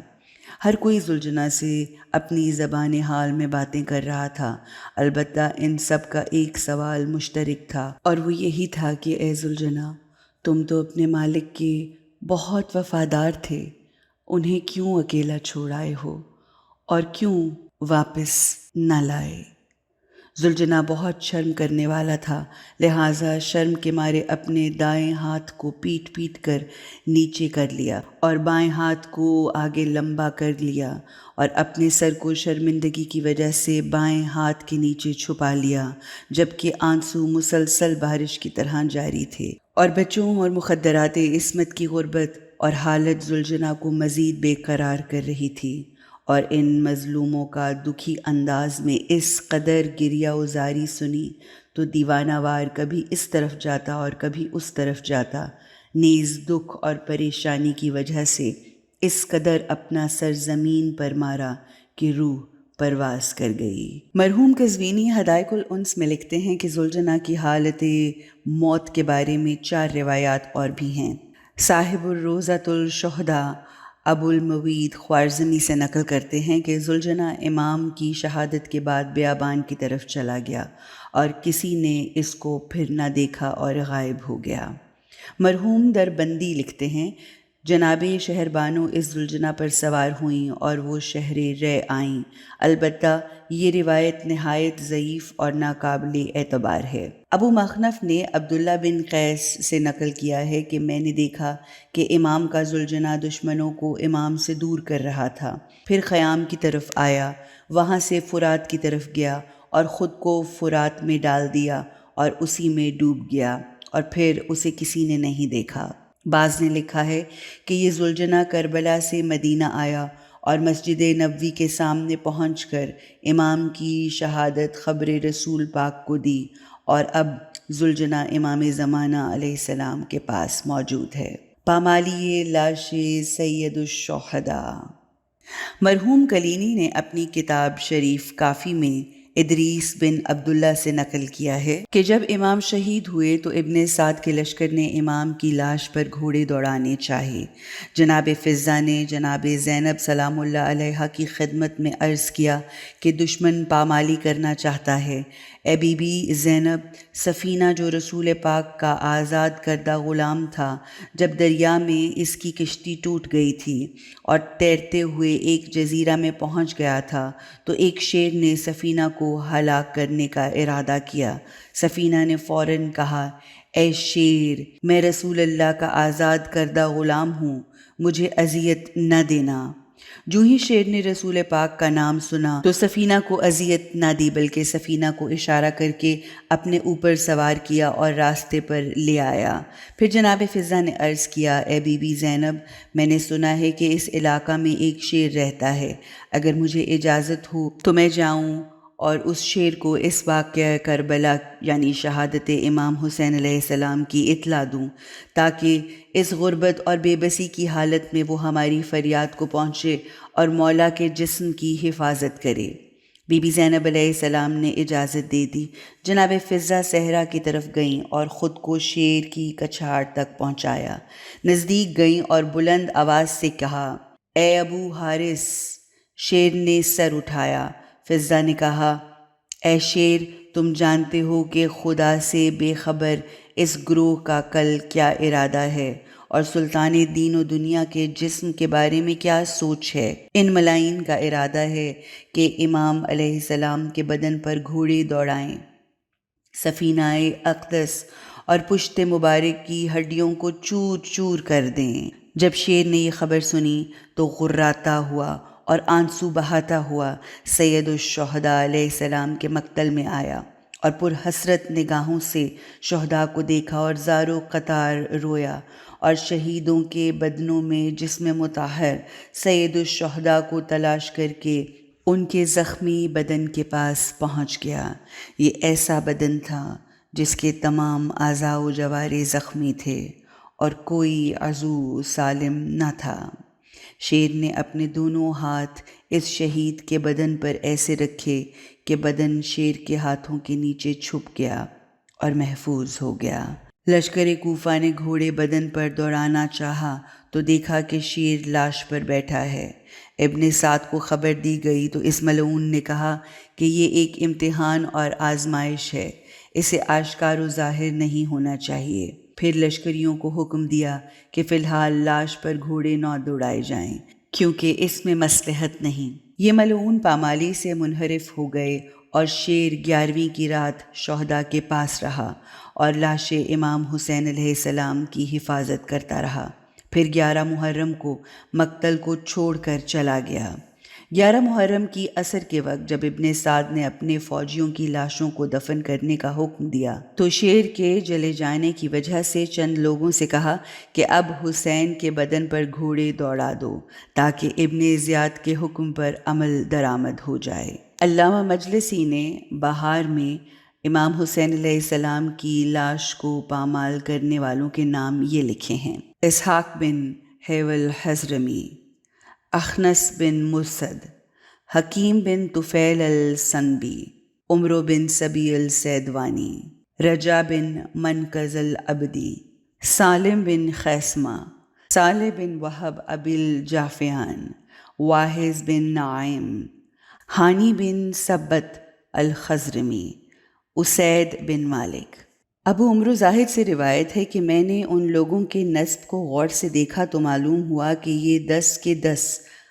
ہر کوئی ذوالجناح سے اپنی زبان حال میں باتیں کر رہا تھا، البتہ ان سب کا ایک سوال مشترک تھا اور وہ یہی تھا کہ اے ذوالجناح، تم تو اپنے مالک کے بہت وفادار تھے، انہیں کیوں اکیلا چھوڑ آئے ہو اور کیوں واپس نہ لائے؟ ذوالجناح بہت شرم کرنے والا تھا، لہٰذا شرم کے مارے اپنے دائیں ہاتھ کو پیٹ پیٹ کر نیچے کر لیا اور بائیں ہاتھ کو آگے لمبا کر لیا اور اپنے سر کو شرمندگی کی وجہ سے بائیں ہاتھ کے نیچے چھپا لیا، جبکہ آنسو مسلسل بارش کی طرح جاری تھے اور بچوں اور مخدرات عصمت کی غربت اور حالت ذوالجناح کو مزید بے قرار کر رہی تھی، اور ان مظلوموں کا دکھی انداز میں اس قدر گریہ و زاری سنی تو دیوانہ وار کبھی اس طرف جاتا اور کبھی اس طرف جاتا، نیز دکھ اور پریشانی کی وجہ سے اس قدر اپنا سر زمین پر مارا کہ روح پرواز کر گئی۔ مرحوم قزوینی حدائق الانس میں لکھتے ہیں کہ ذوالجناح کی حالت موت کے بارے میں 4 روایات اور بھی ہیں۔ صاحب الروضۃ الشہداء ابو الموید خوارزمی سے نقل کرتے ہیں کہ ذوالجناح امام کی شہادت کے بعد بیابان کی طرف چلا گیا اور کسی نے اس کو پھر نہ دیکھا اور غائب ہو گیا۔ مرحوم دربندی لکھتے ہیں، جناب شہر بانو اس ذوالجناح پر سوار ہوئیں اور وہ شہر رے آئیں، البتہ یہ روایت نہایت ضعیف اور ناقابل اعتبار ہے۔ ابو مخنف نے عبداللہ بن قیس سے نقل کیا ہے کہ میں نے دیکھا کہ امام کا ذوالجناح دشمنوں کو امام سے دور کر رہا تھا، پھر خیام کی طرف آیا، وہاں سے فرات کی طرف گیا اور خود کو فرات میں ڈال دیا اور اسی میں ڈوب گیا اور پھر اسے کسی نے نہیں دیکھا۔ بعض نے لکھا ہے کہ یہ ذوالجناح کربلا سے مدینہ آیا اور مسجد نبوی کے سامنے پہنچ کر امام کی شہادت خبر رسول پاک کو دی اور اب ذوالجناح امام زمانہ علیہ السلام کے پاس موجود ہے۔ پامالی لاش سید الشہداء۔ مرحوم کلینی نے اپنی کتاب شریف کافی میں ادریس بن عبداللہ سے نقل کیا ہے کہ جب امام شہید ہوئے تو ابن سعد کے لشکر نے امام کی لاش پر گھوڑے دوڑانے چاہے۔ جناب فضہ نے جناب زینب سلام اللہ علیہا کی خدمت میں عرض کیا کہ دشمن پامالی کرنا چاہتا ہے۔ اے بی بی زینب، سفینہ جو رسول پاک کا آزاد کردہ غلام تھا، جب دریا میں اس کی کشتی ٹوٹ گئی تھی اور تیرتے ہوئے ایک جزیرہ میں پہنچ گیا تھا تو ایک شیر نے سفینہ کو ہلاک کرنے کا ارادہ کیا۔ سفینہ نے فوراً کہا، اے شیر، میں رسول اللہ کا آزاد کردہ غلام ہوں، مجھے اذیت نہ دینا۔ جو ہی شیر نے رسول پاک کا نام سنا تو سفینہ کو اذیت نہ دی بلکہ سفینہ کو اشارہ کر کے اپنے اوپر سوار کیا اور راستے پر لے آیا۔ پھر جناب فضہ نے عرض کیا، اے بی بی زینب، میں نے سنا ہے کہ اس علاقہ میں ایک شیر رہتا ہے، اگر مجھے اجازت ہو تو میں جاؤں اور اس شیر کو اس واقعہ کربلا یعنی شہادت امام حسین علیہ السلام کی اطلاع دوں تاکہ اس غربت اور بے بسی کی حالت میں وہ ہماری فریاد کو پہنچے اور مولا کے جسم کی حفاظت کرے۔ بی بی زینب علیہ السلام نے اجازت دے دی۔ جناب فضہ صحرا کی طرف گئیں اور خود کو شیر کی کچھاڑ تک پہنچایا۔ نزدیک گئیں اور بلند آواز سے کہا، اے ابو حارث۔ شیر نے سر اٹھایا۔ فضہ نے کہا، اے شیر، تم جانتے ہو کہ خدا سے بے خبر اس گروہ کا کل کیا ارادہ ہے اور سلطان دین و دنیا کے جسم کے بارے میں کیا سوچ ہے۔ ان ملائین کا ارادہ ہے کہ امام علیہ السلام کے بدن پر گھوڑے دوڑائیں، سفینہ اقدس اور پشت مبارک کی ہڈیوں کو چور چور کر دیں۔ جب شیر نے یہ خبر سنی تو غراتا ہوا اور آنسو بہاتا ہوا سید الشہداء علیہ السلام کے مقتل میں آیا اور پرحسرت نگاہوں سے شہداء کو دیکھا اور زارو قطار رویا، اور شہیدوں کے بدنوں میں جسم مطہر سید الشہداء کو تلاش کر کے ان کے زخمی بدن کے پاس پہنچ گیا۔ یہ ایسا بدن تھا جس کے تمام اعضاء و جوارح زخمی تھے اور کوئی عضو سالم نہ تھا۔ شیر نے اپنے دونوں ہاتھ اس شہید کے بدن پر ایسے رکھے کہ بدن شیر کے ہاتھوں کے نیچے چھپ گیا اور محفوظ ہو گیا۔ لشکر کوفہ نے گھوڑے بدن پر دوڑانا چاہا تو دیکھا کہ شیر لاش پر بیٹھا ہے۔ ابن سعد کو خبر دی گئی تو اس ملعون نے کہا کہ یہ ایک امتحان اور آزمائش ہے، اسے آشکار و ظاہر نہیں ہونا چاہیے۔ پھر لشکریوں کو حکم دیا کہ فی الحال لاش پر گھوڑے نہ دوڑائے جائیں کیونکہ اس میں مصلحت نہیں۔ یہ ملعون پامالی سے منحرف ہو گئے اور شیر 11ویں کی رات شہداء کے پاس رہا اور لاش امام حسین علیہ السلام کی حفاظت کرتا رہا۔ پھر 11 محرم کو مقتل کو چھوڑ کر چلا گیا۔ 11 محرم کی عصر کے وقت جب ابن سعد نے اپنے فوجیوں کی لاشوں کو دفن کرنے کا حکم دیا تو شیر کے جلے جانے کی وجہ سے چند لوگوں سے کہا کہ اب حسین کے بدن پر گھوڑے دوڑا دو تاکہ ابن زیاد کے حکم پر عمل درآمد ہو جائے۔ علامہ مجلسی نے بہار میں امام حسین علیہ السلام کی لاش کو پامال کرنے والوں کے نام یہ لکھے ہیں: اسحاق بن حیول حضرمی، اخنس بن مرصد، حکیم بن طفیل السنبی، عمرو بن سبی السیدوانی، رجا بن منقذ العبدی، سالم بن خیسمہ، صالح بن وہب ابی الجعفیان، واحد بن نعیم، ہانی بن ثبت الخزرمی، اسید بن مالک۔ ابو عمرو زاہد سے روایت ہے کہ میں نے ان لوگوں کے نسب کو غور سے دیکھا تو معلوم ہوا کہ یہ 10 کے 10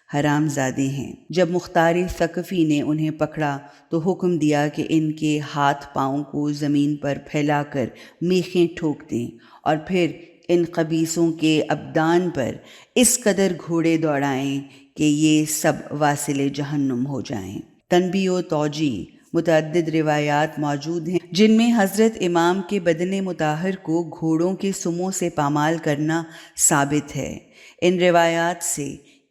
حرام زادے ہیں۔ جب مختار ثقفی نے انہیں پکڑا تو حکم دیا کہ ان کے ہاتھ پاؤں کو زمین پر پھیلا کر میخیں ٹھوک دیں اور پھر ان خبیثوں کے ابدان پر اس قدر گھوڑے دوڑائیں کہ یہ سب واصل جہنم ہو جائیں۔ تنبیہ و توجیہ: متعدد روایات موجود ہیں جن میں حضرت امام کے بدن مطہر کو گھوڑوں کے سموں سے پامال کرنا ثابت ہے۔ ان روایات سے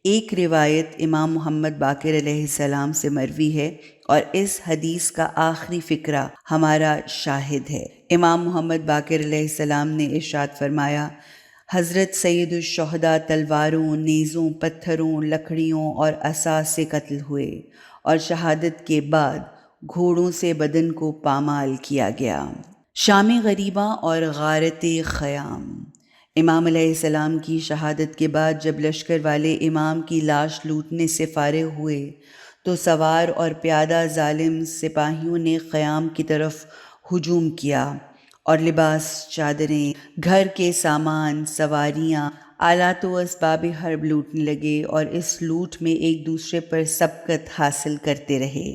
ایک روایت امام محمد باقر علیہ السلام سے مروی ہے اور اس حدیث کا آخری فقرہ ہمارا شاہد ہے۔ امام محمد باقر علیہ السلام نے ارشاد فرمایا: حضرت سید الشہداء تلواروں، نیزوں، پتھروں، لکڑیوں اور عصا سے قتل ہوئے اور شہادت کے بعد گھوڑوں سے بدن کو پامال کیا گیا۔ شام غریباں اور غارت خیام: امام علیہ السلام کی شہادت کے بعد جب لشکر والے امام کی لاش لوٹنے سے فارغ ہوئے تو سوار اور پیادہ ظالم سپاہیوں نے خیام کی طرف ہجوم کیا اور لباس، چادریں، گھر کے سامان، سواریاں، آلات و اسباب حرب لوٹنے لگے اور اس لوٹ میں ایک دوسرے پر سبقت حاصل کرتے رہے۔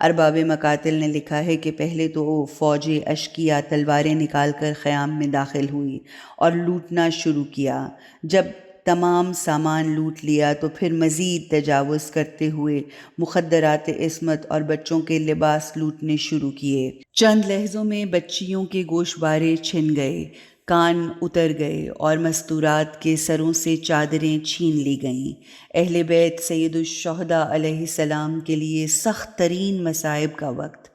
ارباب مقاتل نے لکھا ہے کہ پہلے تو فوج اشقیاء تلواریں نکال کر خیام میں داخل ہوئی اور لوٹنا شروع کیا۔ جب تمام سامان لوٹ لیا تو پھر مزید تجاوز کرتے ہوئے مخدرات عصمت اور بچوں کے لباس لوٹنے شروع کیے۔ چند لحظوں میں بچیوں کے گوشوارے چھن گئے، کان اتر گئے اور مستورات کے سروں سے چادریں چھین لی گئیں۔ اہل بیت سید الشہداء علیہ السلام کے لیے سخت ترین مصائب کا وقت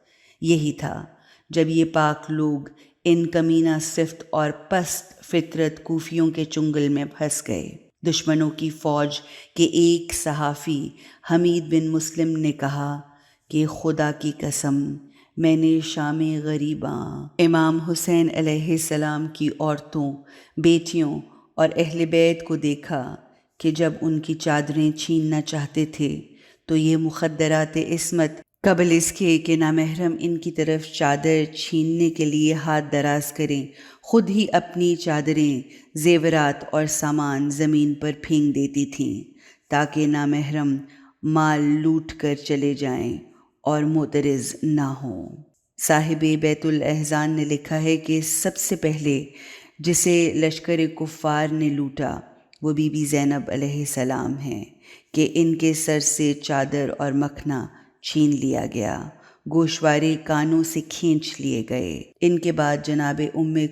یہی تھا جب یہ پاک لوگ ان کمینہ صفت اور پست فطرت کوفیوں کے چنگل میں پھنس گئے۔ دشمنوں کی فوج کے ایک صحافی حمید بن مسلم نے کہا کہ خدا کی قسم میں نے شام غریباں امام حسین علیہ السلام کی عورتوں، بیٹیوں اور اہل بیت کو دیکھا کہ جب ان کی چادریں چھیننا چاہتے تھے تو یہ مخدرات عصمت قبل اس کے کہ نامحرم ان کی طرف چادر چھیننے کے لیے ہاتھ دراز کریں خود ہی اپنی چادریں، زیورات اور سامان زمین پر پھینک دیتی تھیں تاکہ نامحرم مال لوٹ کر چلے جائیں اور معترض نہ ہوں۔ صاحب بیت الاحزان نے لکھا ہے کہ سب سے پہلے جسے لشکر کفار نے لوٹا وہ بی بی زینب علیہ السلام ہیں کہ ان کے سر سے چادر اور مکھنا چھین لیا گیا، گوشوارے کانوں سے کھینچ لیے گئے۔ ان کے بعد جناب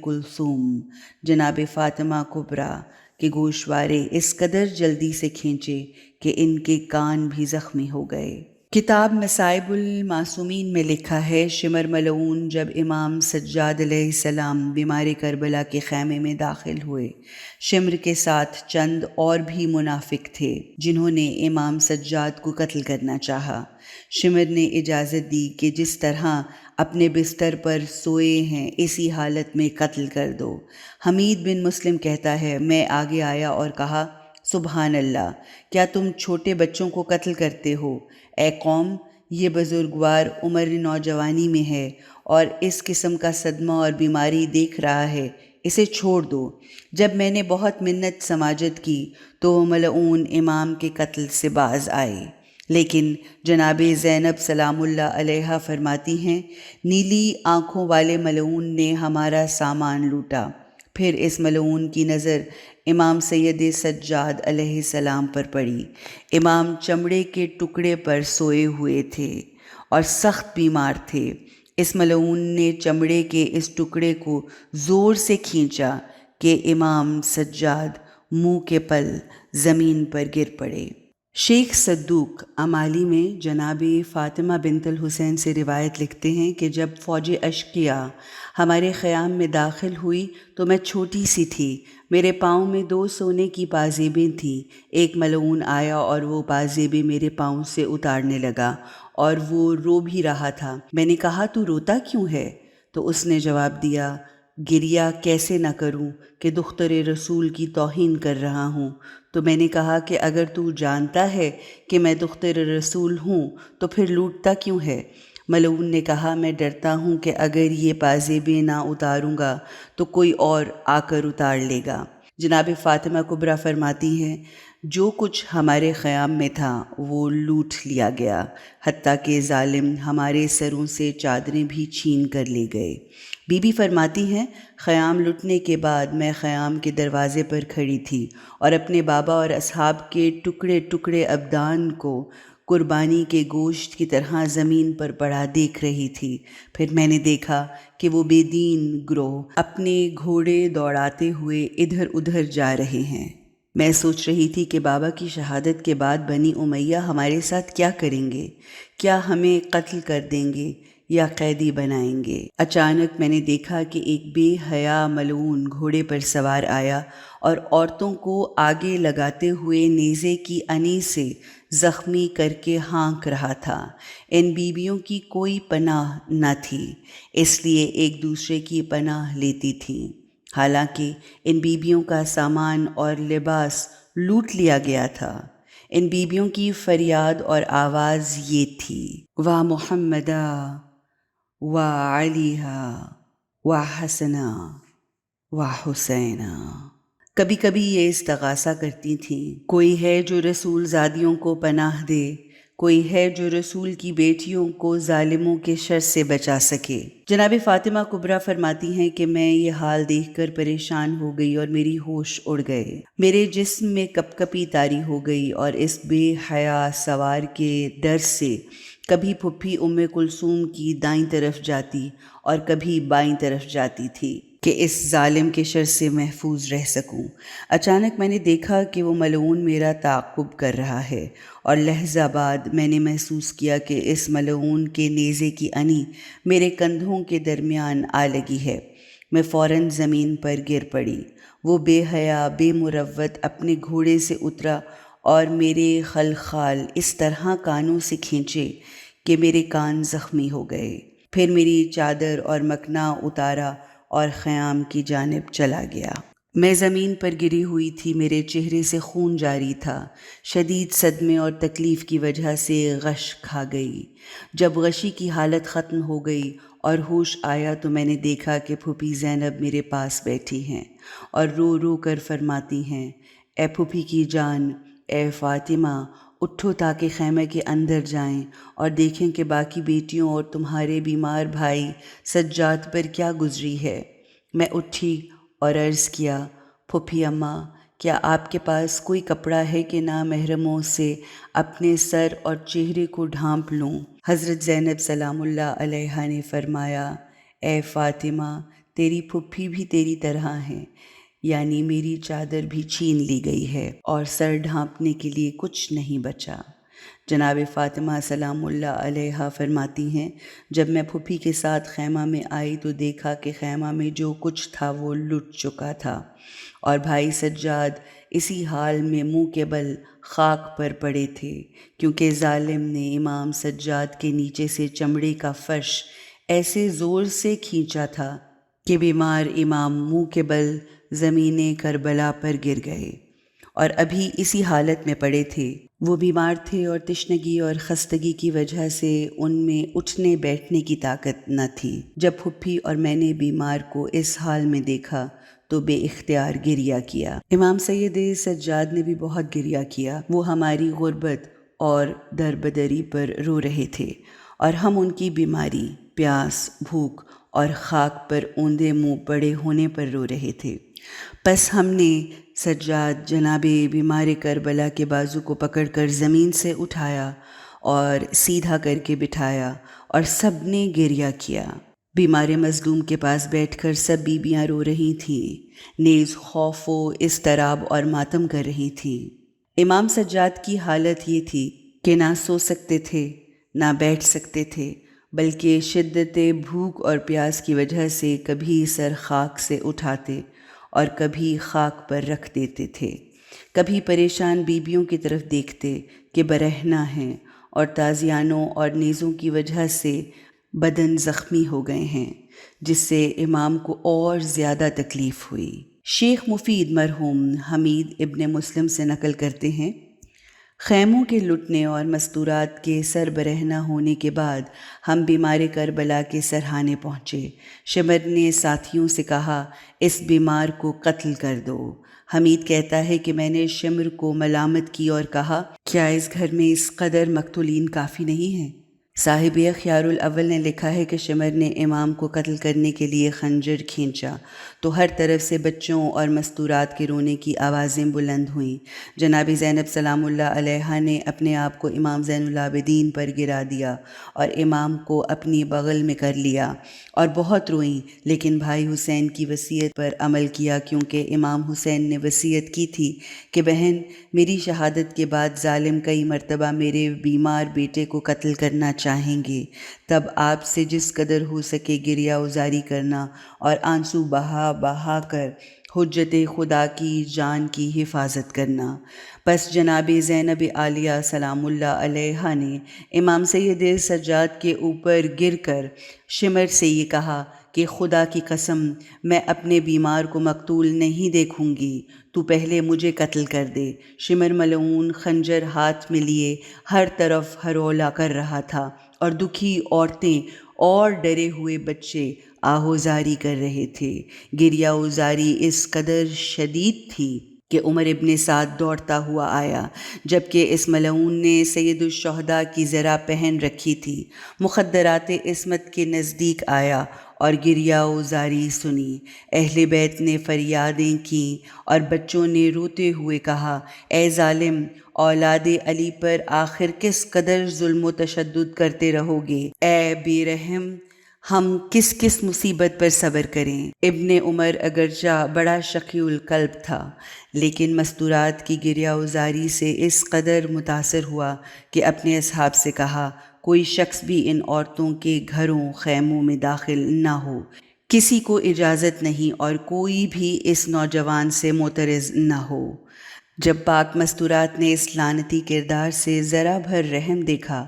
کلثوم، جناب فاطمہ کبریٰ کے گوشوارے اس قدر جلدی سے کھینچے کہ ان کے کان بھی زخمی ہو گئے۔ کتاب مصائب المعصومین میں لکھا ہے، شمر ملعون جب امام سجاد علیہ السلام بیمار کربلا کے خیمے میں داخل ہوئے، شمر کے ساتھ چند اور بھی منافق تھے جنہوں نے امام سجاد کو قتل کرنا چاہا۔ شمر نے اجازت دی کہ جس طرح اپنے بستر پر سوئے ہیں اسی حالت میں قتل کر دو۔ حمید بن مسلم کہتا ہے، میں آگے آیا اور کہا، سبحان اللہ، کیا تم چھوٹے بچوں کو قتل کرتے ہو؟ اے قوم، یہ بزرگوار عمر نوجوانی میں ہے اور اس قسم کا صدمہ اور بیماری دیکھ رہا ہے، اسے چھوڑ دو۔ جب میں نے بہت منت سماجت کی تو وہ ملعون امام کے قتل سے باز آئے، لیکن جناب زینب سلام اللہ علیہا فرماتی ہیں، نیلی آنکھوں والے ملعون نے ہمارا سامان لوٹا۔ پھر اس ملعون کی نظر امام سید سجاد علیہ السلام پر پڑی۔ امام چمڑے کے ٹکڑے پر سوئے ہوئے تھے اور سخت بیمار تھے۔ اس ملعون نے چمڑے کے اس ٹکڑے کو زور سے کھینچا کہ امام سجاد منہ کے پل زمین پر گر پڑے۔ شیخ صدوق امالی میں جناب فاطمہ بنت الحسین سے روایت لکھتے ہیں کہ جب فوج اشقیاء ہمارے خیام میں داخل ہوئی تو میں چھوٹی سی تھی، میرے پاؤں میں 2 سونے کی پازیبیں تھیں۔ ایک ملعون آیا اور وہ پازیبیں میرے پاؤں سے اتارنے لگا اور وہ رو بھی رہا تھا۔ میں نے کہا، تو روتا کیوں ہے؟ تو اس نے جواب دیا، گریہ کیسے نہ کروں کہ دختر رسول کی توہین کر رہا ہوں۔ تو میں نے کہا کہ اگر تو جانتا ہے کہ میں دختر رسول ہوں تو پھر لوٹتا کیوں ہے؟ ملعون نے کہا، میں ڈرتا ہوں کہ اگر یہ پازیبیں نہ اتاروں گا تو کوئی اور آ کر اتار لے گا۔ جناب فاطمہ کبریٰ فرماتی ہیں، جو کچھ ہمارے خیام میں تھا وہ لوٹ لیا گیا، حتیٰ کہ ظالم ہمارے سروں سے چادریں بھی چھین کر لے گئے۔ بی بی فرماتی ہیں، خیام لٹنے کے بعد میں خیام کے دروازے پر کھڑی تھی اور اپنے بابا اور اصحاب کے ٹکڑے ٹکڑے ابدان کو قربانی کے گوشت کی طرح زمین پر پڑا دیکھ رہی تھی۔ پھر میں نے دیکھا کہ وہ بے دین گروہ اپنے گھوڑے دوڑاتے ہوئے ادھر ادھر جا رہے ہیں۔ میں سوچ رہی تھی کہ بابا کی شہادت کے بعد بنی امیہ ہمارے ساتھ کیا کریں گے؟ کیا ہمیں قتل کر دیں گے یا قیدی بنائیں گے؟ اچانک میں نے دیکھا کہ ایک بے حیا ملعون گھوڑے پر سوار آیا اور عورتوں کو آگے لگاتے ہوئے نیزے کی انی سے زخمی کر کے ہانک رہا تھا۔ ان بیویوں کی کوئی پناہ نہ تھی، اس لیے ایک دوسرے کی پناہ لیتی تھیں۔ حالانکہ ان بیویوں کا سامان اور لباس لوٹ لیا گیا تھا۔ ان بیویوں کی فریاد اور آواز یہ تھی، وا محمدا وا علیہ وا حسنا وا حسینا۔ کبھی کبھی یہ استغاثہ کرتی تھیں، کوئی ہے جو رسول زادیوں کو پناہ دے، کوئی ہے جو رسول کی بیٹیوں کو ظالموں کے شر سے بچا سکے۔ جناب فاطمہ کبریٰ فرماتی ہیں کہ میں یہ حال دیکھ کر پریشان ہو گئی اور میری ہوش اڑ گئے، میرے جسم میں کپ کپی طاری ہو گئی اور اس بے حیا سوار کے ڈر سے کبھی پھپھی کلثوم کی دائیں طرف جاتی اور کبھی بائیں طرف جاتی تھی کہ اس ظالم کے شر سے محفوظ رہ سکوں۔ اچانک میں نے دیکھا کہ وہ ملعون میرا تعاقب کر رہا ہے اور لحظہ بعد میں نے محسوس کیا کہ اس ملعون کے نیزے کی انی میرے کندھوں کے درمیان آ لگی ہے۔ میں فوراً زمین پر گر پڑی۔ وہ بے حیا بے مروت اپنے گھوڑے سے اترا اور میرے خلخال اس طرح کانوں سے کھینچے کہ میرے کان زخمی ہو گئے۔ پھر میری چادر اور مکھنا اتارا اور خیام کی جانب چلا گیا۔ میں زمین پر گری ہوئی تھی، میرے چہرے سے خون جاری تھا۔ شدید صدمے اور تکلیف کی وجہ سے غش کھا گئی۔ جب غشی کی حالت ختم ہو گئی اور ہوش آیا تو میں نے دیکھا کہ پھوپھی زینب میرے پاس بیٹھی ہیں اور رو رو کر فرماتی ہیں، اے پھوپھی کی جان، اے فاطمہ، اٹھو تاکہ خیمے کے اندر جائیں اور دیکھیں کہ باقی بیٹیوں اور تمہارے بیمار بھائی سجاد پر کیا گزری ہے۔ میں اٹھی اور عرض کیا، پھوپھی اماں، کیا آپ کے پاس کوئی کپڑا ہے کہ نامحرموں سے اپنے سر اور چہرے کو ڈھانپ لوں؟ حضرت زینب سلام اللہ علیہا نے فرمایا، اے فاطمہ، تیری پھپھی بھی تیری طرح ہیں، یعنی میری چادر بھی چھین لی گئی ہے اور سر ڈھانپنے کے لیے کچھ نہیں بچا۔ جناب فاطمہ سلام اللہ علیہا فرماتی ہیں، جب میں پھوپھی کے ساتھ خیمہ میں آئی تو دیکھا کہ خیمہ میں جو کچھ تھا وہ لٹ چکا تھا، اور بھائی سجاد اسی حال میں منہ کے بل خاک پر پڑے تھے، کیونکہ ظالم نے امام سجاد کے نیچے سے چمڑے کا فرش ایسے زور سے کھینچا تھا کہ بیمار امام منہ کے بل زمین کربلا پر گر گئے اور ابھی اسی حالت میں پڑے تھے۔ وہ بیمار تھے اور تشنگی اور خستگی کی وجہ سے ان میں اٹھنے بیٹھنے کی طاقت نہ تھی۔ جب پھپھی اور میں نے بیمار کو اس حال میں دیکھا تو بے اختیار گریہ کیا۔ امام سید سجاد نے بھی بہت گریہ کیا۔ وہ ہماری غربت اور دربدری پر رو رہے تھے اور ہم ان کی بیماری، پیاس، بھوک اور خاک پر اوندے منہ پڑے ہونے پر رو رہے تھے۔ پس ہم نے سجاد جناب بیمار کربلا کے بازو کو پکڑ کر زمین سے اٹھایا اور سیدھا کر کے بٹھایا اور سب نے گریہ کیا۔ بیمار مظلوم کے پاس بیٹھ کر سب بیبیاں رو رہی تھیں، نیز خوف و اضطراب اور ماتم کر رہی تھیں۔ امام سجاد کی حالت یہ تھی کہ نہ سو سکتے تھے، نہ بیٹھ سکتے تھے، بلکہ شدت بھوک اور پیاس کی وجہ سے کبھی سر خاک سے اٹھاتے اور کبھی خاک پر رکھ دیتے تھے، کبھی پریشان بیبیوں کی طرف دیکھتے کہ برہنہ ہیں اور تازیانوں اور نیزوں کی وجہ سے بدن زخمی ہو گئے ہیں، جس سے امام کو اور زیادہ تکلیف ہوئی۔ شیخ مفید مرحوم حمید ابن مسلم سے نقل کرتے ہیں، خیموں کے لٹنے اور مستورات کے سر برہنہ ہونے کے بعد ہم بیمار کربلا کے سرحانے پہنچے۔ شمر نے ساتھیوں سے کہا، اس بیمار کو قتل کر دو۔ حمید کہتا ہے کہ میں نے شمر کو ملامت کی اور کہا، کیا اس گھر میں اس قدر مقتولین کافی نہیں ہیں؟ صاحب خیار الاول نے لکھا ہے کہ شمر نے امام کو قتل کرنے کے لیے خنجر کھینچا تو ہر طرف سے بچوں اور مستورات کے رونے کی آوازیں بلند ہوئیں۔ جناب زینب سلام اللہ علیہا نے اپنے آپ کو امام زین العابدین پر گرا دیا اور امام کو اپنی بغل میں کر لیا اور بہت روئیں، لیکن بھائی حسین کی وصیت پر عمل کیا، کیونکہ امام حسین نے وصیت کی تھی کہ بہن، میری شہادت کے بعد ظالم کئی مرتبہ میرے بیمار بیٹے کو قتل کرنا چاہیں گے، تب آپ سے جس قدر ہو سکے گریہ ازاری کرنا اور آنسو بہا بہا کر حجت خدا کی جان کی حفاظت کرنا۔ پس جناب زینب عالیہ سلام اللہ علیہا نے امام سید سجاد کے اوپر گر کر شمر سے یہ کہا کہ خدا کی قسم، میں اپنے بیمار کو مقتول نہیں دیکھوں گی، تو پہلے مجھے قتل کر دے۔ شمر ملعون خنجر ہاتھ میں لیے ہر طرف ہرولا کر رہا تھا اور دکھی عورتیں اور ڈرے ہوئے بچے آہوزاری کر رہے تھے۔ گریہ ازاری اس قدر شدید تھی کہ عمر ابن سعد دوڑتا ہوا آیا، جبکہ اس ملعون نے سید الشہداء کی زرہ پہن رکھی تھی۔ مخدرات عصمت کے نزدیک آیا اور گریہ ازاری سنی۔ اہل بیت نے فریادیں کیں اور بچوں نے روتے ہوئے کہا، اے ظالم، اولاد علی پر آخر کس قدر ظلم و تشدد کرتے رہو گے؟ اے بے رحم، ہم کس کس مصیبت پر صبر کریں؟ ابن عمر اگرچہ بڑا شقی القلب تھا، لیکن مستورات کی گریہ ازاری سے اس قدر متاثر ہوا کہ اپنے اصحاب سے کہا، کوئی شخص بھی ان عورتوں کے گھروں خیموں میں داخل نہ ہو، کسی کو اجازت نہیں، اور کوئی بھی اس نوجوان سے معترض نہ ہو۔ جب پاک مستورات نے اس لعنتی کردار سے ذرا بھر رحم دیکھا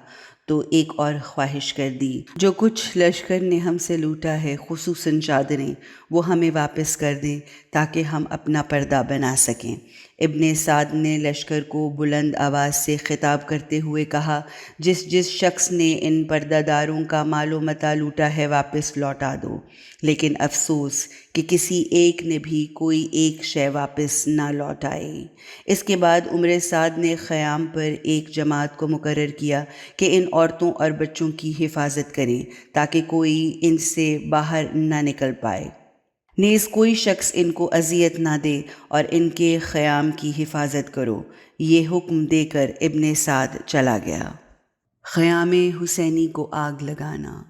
تو ایک اور خواہش کر دی، جو کچھ لشکر نے ہم سے لوٹا ہے، خصوصاً چادریں، وہ ہمیں واپس کر دیں تاکہ ہم اپنا پردہ بنا سکیں۔ ابن سعد نے لشکر کو بلند آواز سے خطاب کرتے ہوئے کہا، جس جس شخص نے ان پردہ داروں کا مال و متاع لوٹا ہے واپس لوٹا دو، لیکن افسوس کہ کسی ایک نے بھی کوئی ایک شے واپس نہ لوٹائی۔ اس کے بعد عمر سعد نے خیام پر ایک جماعت کو مقرر کیا کہ ان عورتوں اور بچوں کی حفاظت کریں تاکہ کوئی ان سے باہر نہ نکل پائے۔ نیز کوئی شخص ان کو اذیت نہ دے اور ان کے خیام کی حفاظت کرو۔ یہ حکم دے کر ابن سعد چلا گیا۔ خیام حسینی کو آگ لگانا۔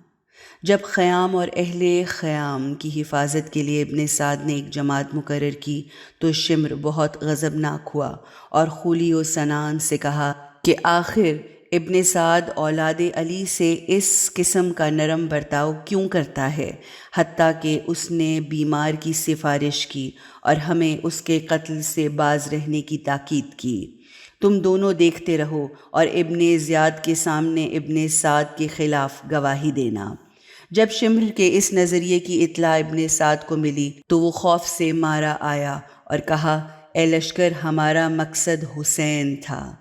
جب خیام اور اہل خیام کی حفاظت کے لیے ابن سعد نے ایک جماعت مقرر کی تو شمر بہت غضبناک ہوا اور خولی و سنان سے کہا کہ آخر ابن سعد اولاد علی سے اس قسم کا نرم برتاؤ کیوں کرتا ہے، حتیٰ کہ اس نے بیمار کی سفارش کی اور ہمیں اس کے قتل سے باز رہنے کی تاکید کی۔ تم دونوں دیکھتے رہو اور ابن زیاد کے سامنے ابن سعد کے خلاف گواہی دینا۔ جب شمر کے اس نظریے کی اطلاع ابن سعد کو ملی تو وہ خوف سے مارا آیا اور کہا، اے لشکر، ہمارا مقصد حسین تھا،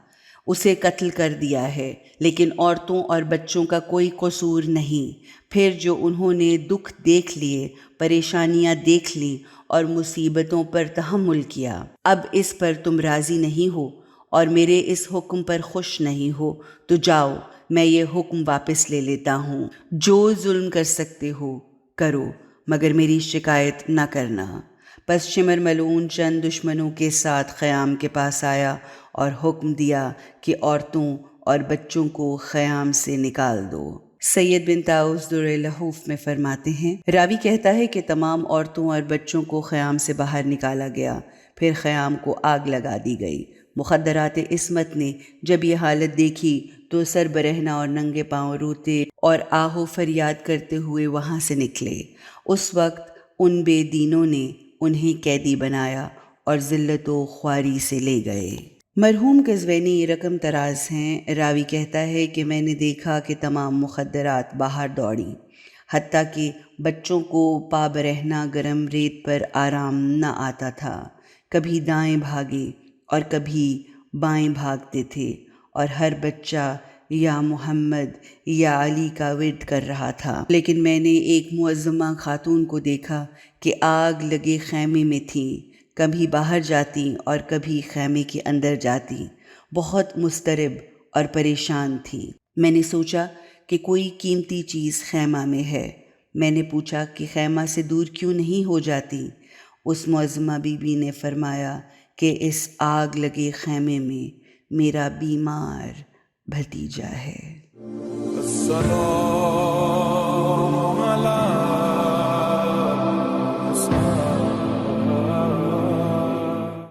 اسے قتل کر دیا ہے، لیکن عورتوں اور بچوں کا کوئی قصور نہیں۔ پھر جو انہوں نے دکھ دیکھ لیے، پریشانیاں دیکھ لیں اور مصیبتوں پر تحمل کیا، اب اس پر تم راضی نہیں ہو اور میرے اس حکم پر خوش نہیں ہو تو جاؤ، میں یہ حکم واپس لے لیتا ہوں۔ جو ظلم کر سکتے ہو کرو، مگر میری شکایت نہ کرنا۔ پس شمر ملعون چند دشمنوں کے ساتھ خیام کے پاس آیا اور حکم دیا کہ عورتوں اور بچوں کو خیام سے نکال دو۔ سید بن طاؤس در لحوف میں فرماتے ہیں، راوی کہتا ہے کہ تمام عورتوں اور بچوں کو خیام سے باہر نکالا گیا، پھر خیام کو آگ لگا دی گئی۔ مخدرات عصمت نے جب یہ حالت دیکھی تو سر برہنہ اور ننگے پاؤں روتے اور آہ و فریاد کرتے ہوئے وہاں سے نکلے۔ اس وقت ان بے دینوں نے انہیں قیدی بنایا اور ذلت و خواری سے لے گئے۔ مرحوم قزوینی رقم تراز ہیں۔ راوی کہتا ہے کہ میں نے دیکھا کہ تمام مخدرات باہر دوڑیں، حتیٰ کہ بچوں کو پا برہنہ گرم ریت پر آرام نہ آتا تھا۔ کبھی دائیں بھاگے اور کبھی بائیں بھاگتے تھے اور ہر بچہ یا محمد یا علی کا ورد کر رہا تھا۔ لیکن میں نے ایک معظمہ خاتون کو دیکھا کہ آگ لگے خیمے میں تھیں، کبھی باہر جاتی اور کبھی خیمے کے اندر جاتی، بہت مضطرب اور پریشان تھی۔ میں نے سوچا کہ کوئی قیمتی چیز خیمہ میں ہے۔ میں نے پوچھا کہ خیمہ سے دور کیوں نہیں ہو جاتی؟ اس معظمہ بی بی نے فرمایا کہ اس آگ لگے خیمے میں میرا بیمار بھتیجا ہے۔ السلام